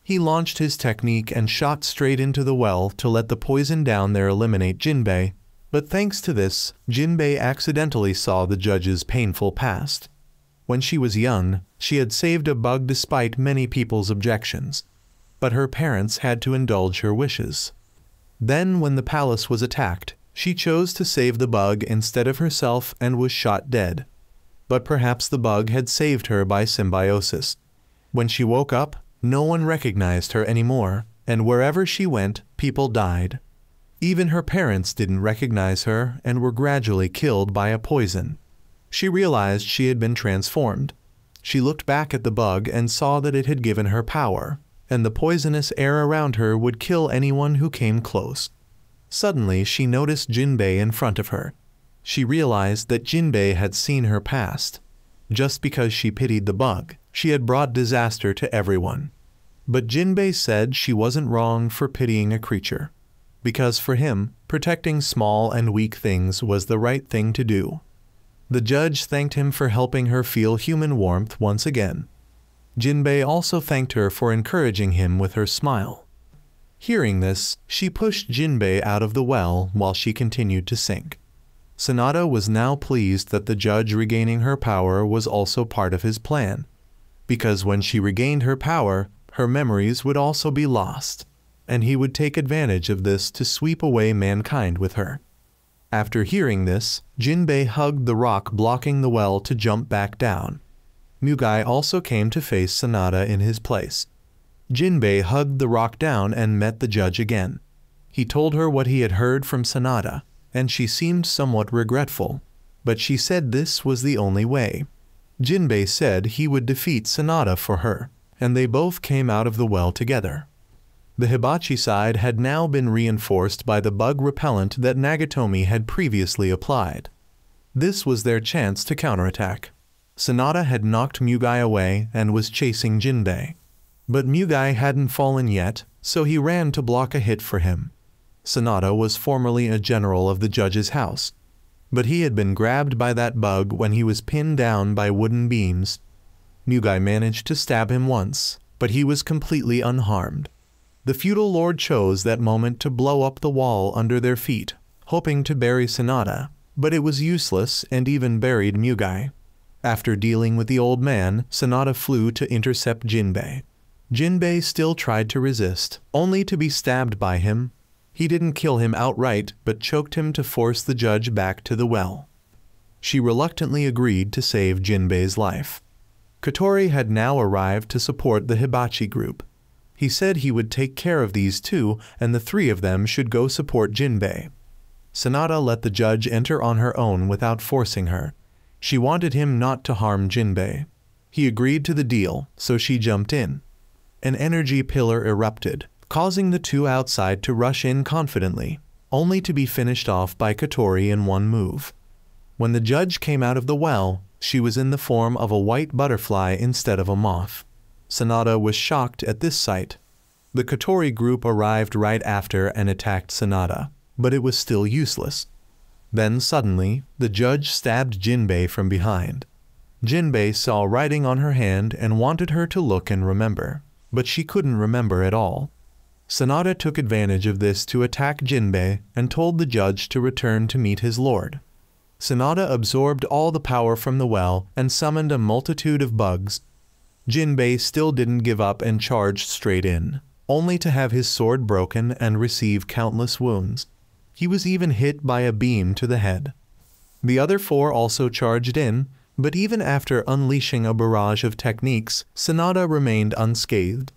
He launched his technique and shot straight into the well to let the poison down there eliminate Jinbei, but thanks to this, Jinbei accidentally saw the judge's painful past. When she was young, she had saved a bug despite many people's objections, but her parents had to indulge her wishes. Then when the palace was attacked, she chose to save the bug instead of herself and was shot dead. But perhaps the bug had saved her by symbiosis. When she woke up, no one recognized her anymore, and wherever she went, people died. Even her parents didn't recognize her and were gradually killed by a poison. She realized she had been transformed. She looked back at the bug and saw that it had given her power, and the poisonous air around her would kill anyone who came close. Suddenly, she noticed Jinbei in front of her. She realized that Jinbei had seen her past. Just because she pitied the bug, she had brought disaster to everyone. But Jinbei said she wasn't wrong for pitying a creature, because for him, protecting small and weak things was the right thing to do. The judge thanked him for helping her feel human warmth once again. Jinbei also thanked her for encouraging him with her smile. Hearing this, she pushed Jinbei out of the well while she continued to sink. Sanada was now pleased that the judge regaining her power was also part of his plan, because when she regained her power, her memories would also be lost, and he would take advantage of this to sweep away mankind with her. After hearing this, Jinbei hugged the rock blocking the well to jump back down. Mugai also came to face Sanada in his place. Jinbei hugged the rock down and met the judge again. He told her what he had heard from Sanada, and she seemed somewhat regretful, but she said this was the only way. Jinbei said he would defeat Sanada for her, and they both came out of the well together. The hibachi side had now been reinforced by the bug repellent that Nagatomi had previously applied. This was their chance to counterattack. Sanada had knocked Mugai away and was chasing Jinbei. But Mugai hadn't fallen yet, so he ran to block a hit for him. Sanada was formerly a general of the judge's house, but he had been grabbed by that bug when he was pinned down by wooden beams. Mugai managed to stab him once, but he was completely unharmed. The feudal lord chose that moment to blow up the wall under their feet, hoping to bury Sanada, but it was useless and even buried Mugai. After dealing with the old man, Sanada flew to intercept Jinbei. Jinbei still tried to resist, only to be stabbed by him. He didn't kill him outright, but choked him to force the judge back to the well. She reluctantly agreed to save Jinbei's life. Kotori had now arrived to support the hibachi group. He said he would take care of these two, and the three of them should go support Jinbei. Sanada let the judge enter on her own without forcing her. She wanted him not to harm Jinbei. He agreed to the deal, so she jumped in. An energy pillar erupted, causing the two outside to rush in confidently, only to be finished off by Kotori in one move. When the judge came out of the well, she was in the form of a white butterfly instead of a moth. Sanada was shocked at this sight. The Kotori group arrived right after and attacked Sanada, but it was still useless. Then suddenly, the judge stabbed Jinbei from behind. Jinbei saw writing on her hand and wanted her to look and remember, but she couldn't remember at all. Sanada took advantage of this to attack Jinbei and told the judge to return to meet his lord. Sanada absorbed all the power from the well and summoned a multitude of bugs. Jinbei still didn't give up and charged straight in, only to have his sword broken and receive countless wounds. He was even hit by a beam to the head. The other four also charged in, but even after unleashing a barrage of techniques, Sanada remained unscathed.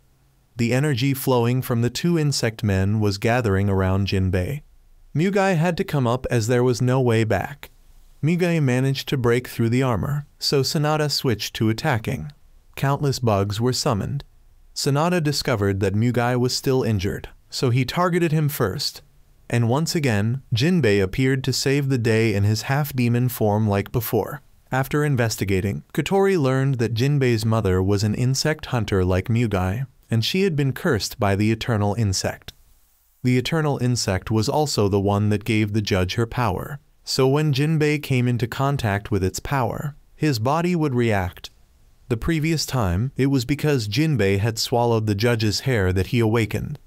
The energy flowing from the two insect men was gathering around Jinbei. Mugai had to come up as there was no way back. Mugai managed to break through the armor, so Sanada switched to attacking. Countless bugs were summoned. Sanada discovered that Mugai was still injured, so he targeted him first. And once again, Jinbei appeared to save the day in his half-demon form like before. After investigating, Kotori learned that Jinbei's mother was an insect hunter like Mugai, and she had been cursed by the eternal insect. The eternal insect was also the one that gave the judge her power, so when Jinbei came into contact with its power, his body would react. The previous time, it was because Jinbei had swallowed the judge's hair that he awakened.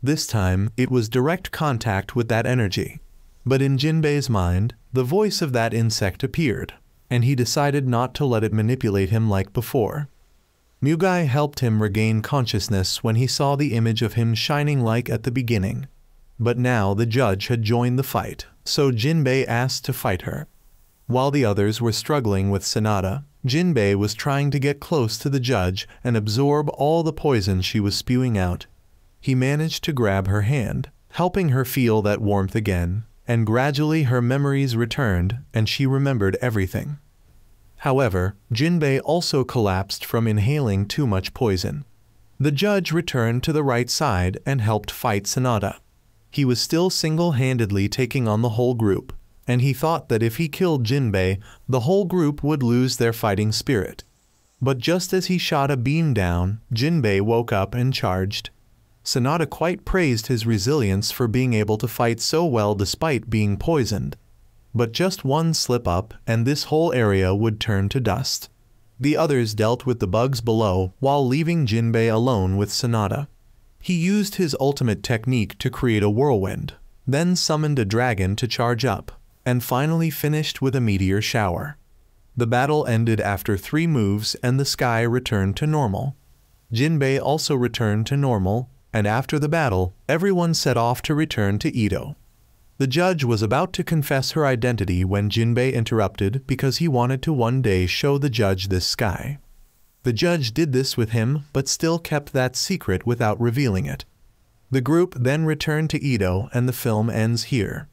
This time, it was direct contact with that energy. But in Jinbei's mind, the voice of that insect appeared, and he decided not to let it manipulate him like before. Mugai helped him regain consciousness when he saw the image of him shining like at the beginning. But now the judge had joined the fight, so Jinbei asked to fight her. While the others were struggling with Sanada, Jinbei was trying to get close to the judge and absorb all the poison she was spewing out. He managed to grab her hand, helping her feel that warmth again, and gradually her memories returned and she remembered everything. However, Jinbei also collapsed from inhaling too much poison. The judge returned to the right side and helped fight Sanada. He was still single-handedly taking on the whole group. and he thought that if he killed Jinbei, the whole group would lose their fighting spirit. But just as he shot a beam down, Jinbei woke up and charged. Sanada quite praised his resilience for being able to fight so well despite being poisoned. But just one slip-up and this whole area would turn to dust. The others dealt with the bugs below while leaving Jinbei alone with Sanada. He used his ultimate technique to create a whirlwind, then summoned a dragon to charge up, and finally finished with a meteor shower. The battle ended after 3 moves and the sky returned to normal. Jinbei also returned to normal, and after the battle, everyone set off to return to Edo. The judge was about to confess her identity when Jinbei interrupted because he wanted to one day show the judge this sky. The judge did this with him but still kept that secret without revealing it. The group then returned to Edo and the film ends here.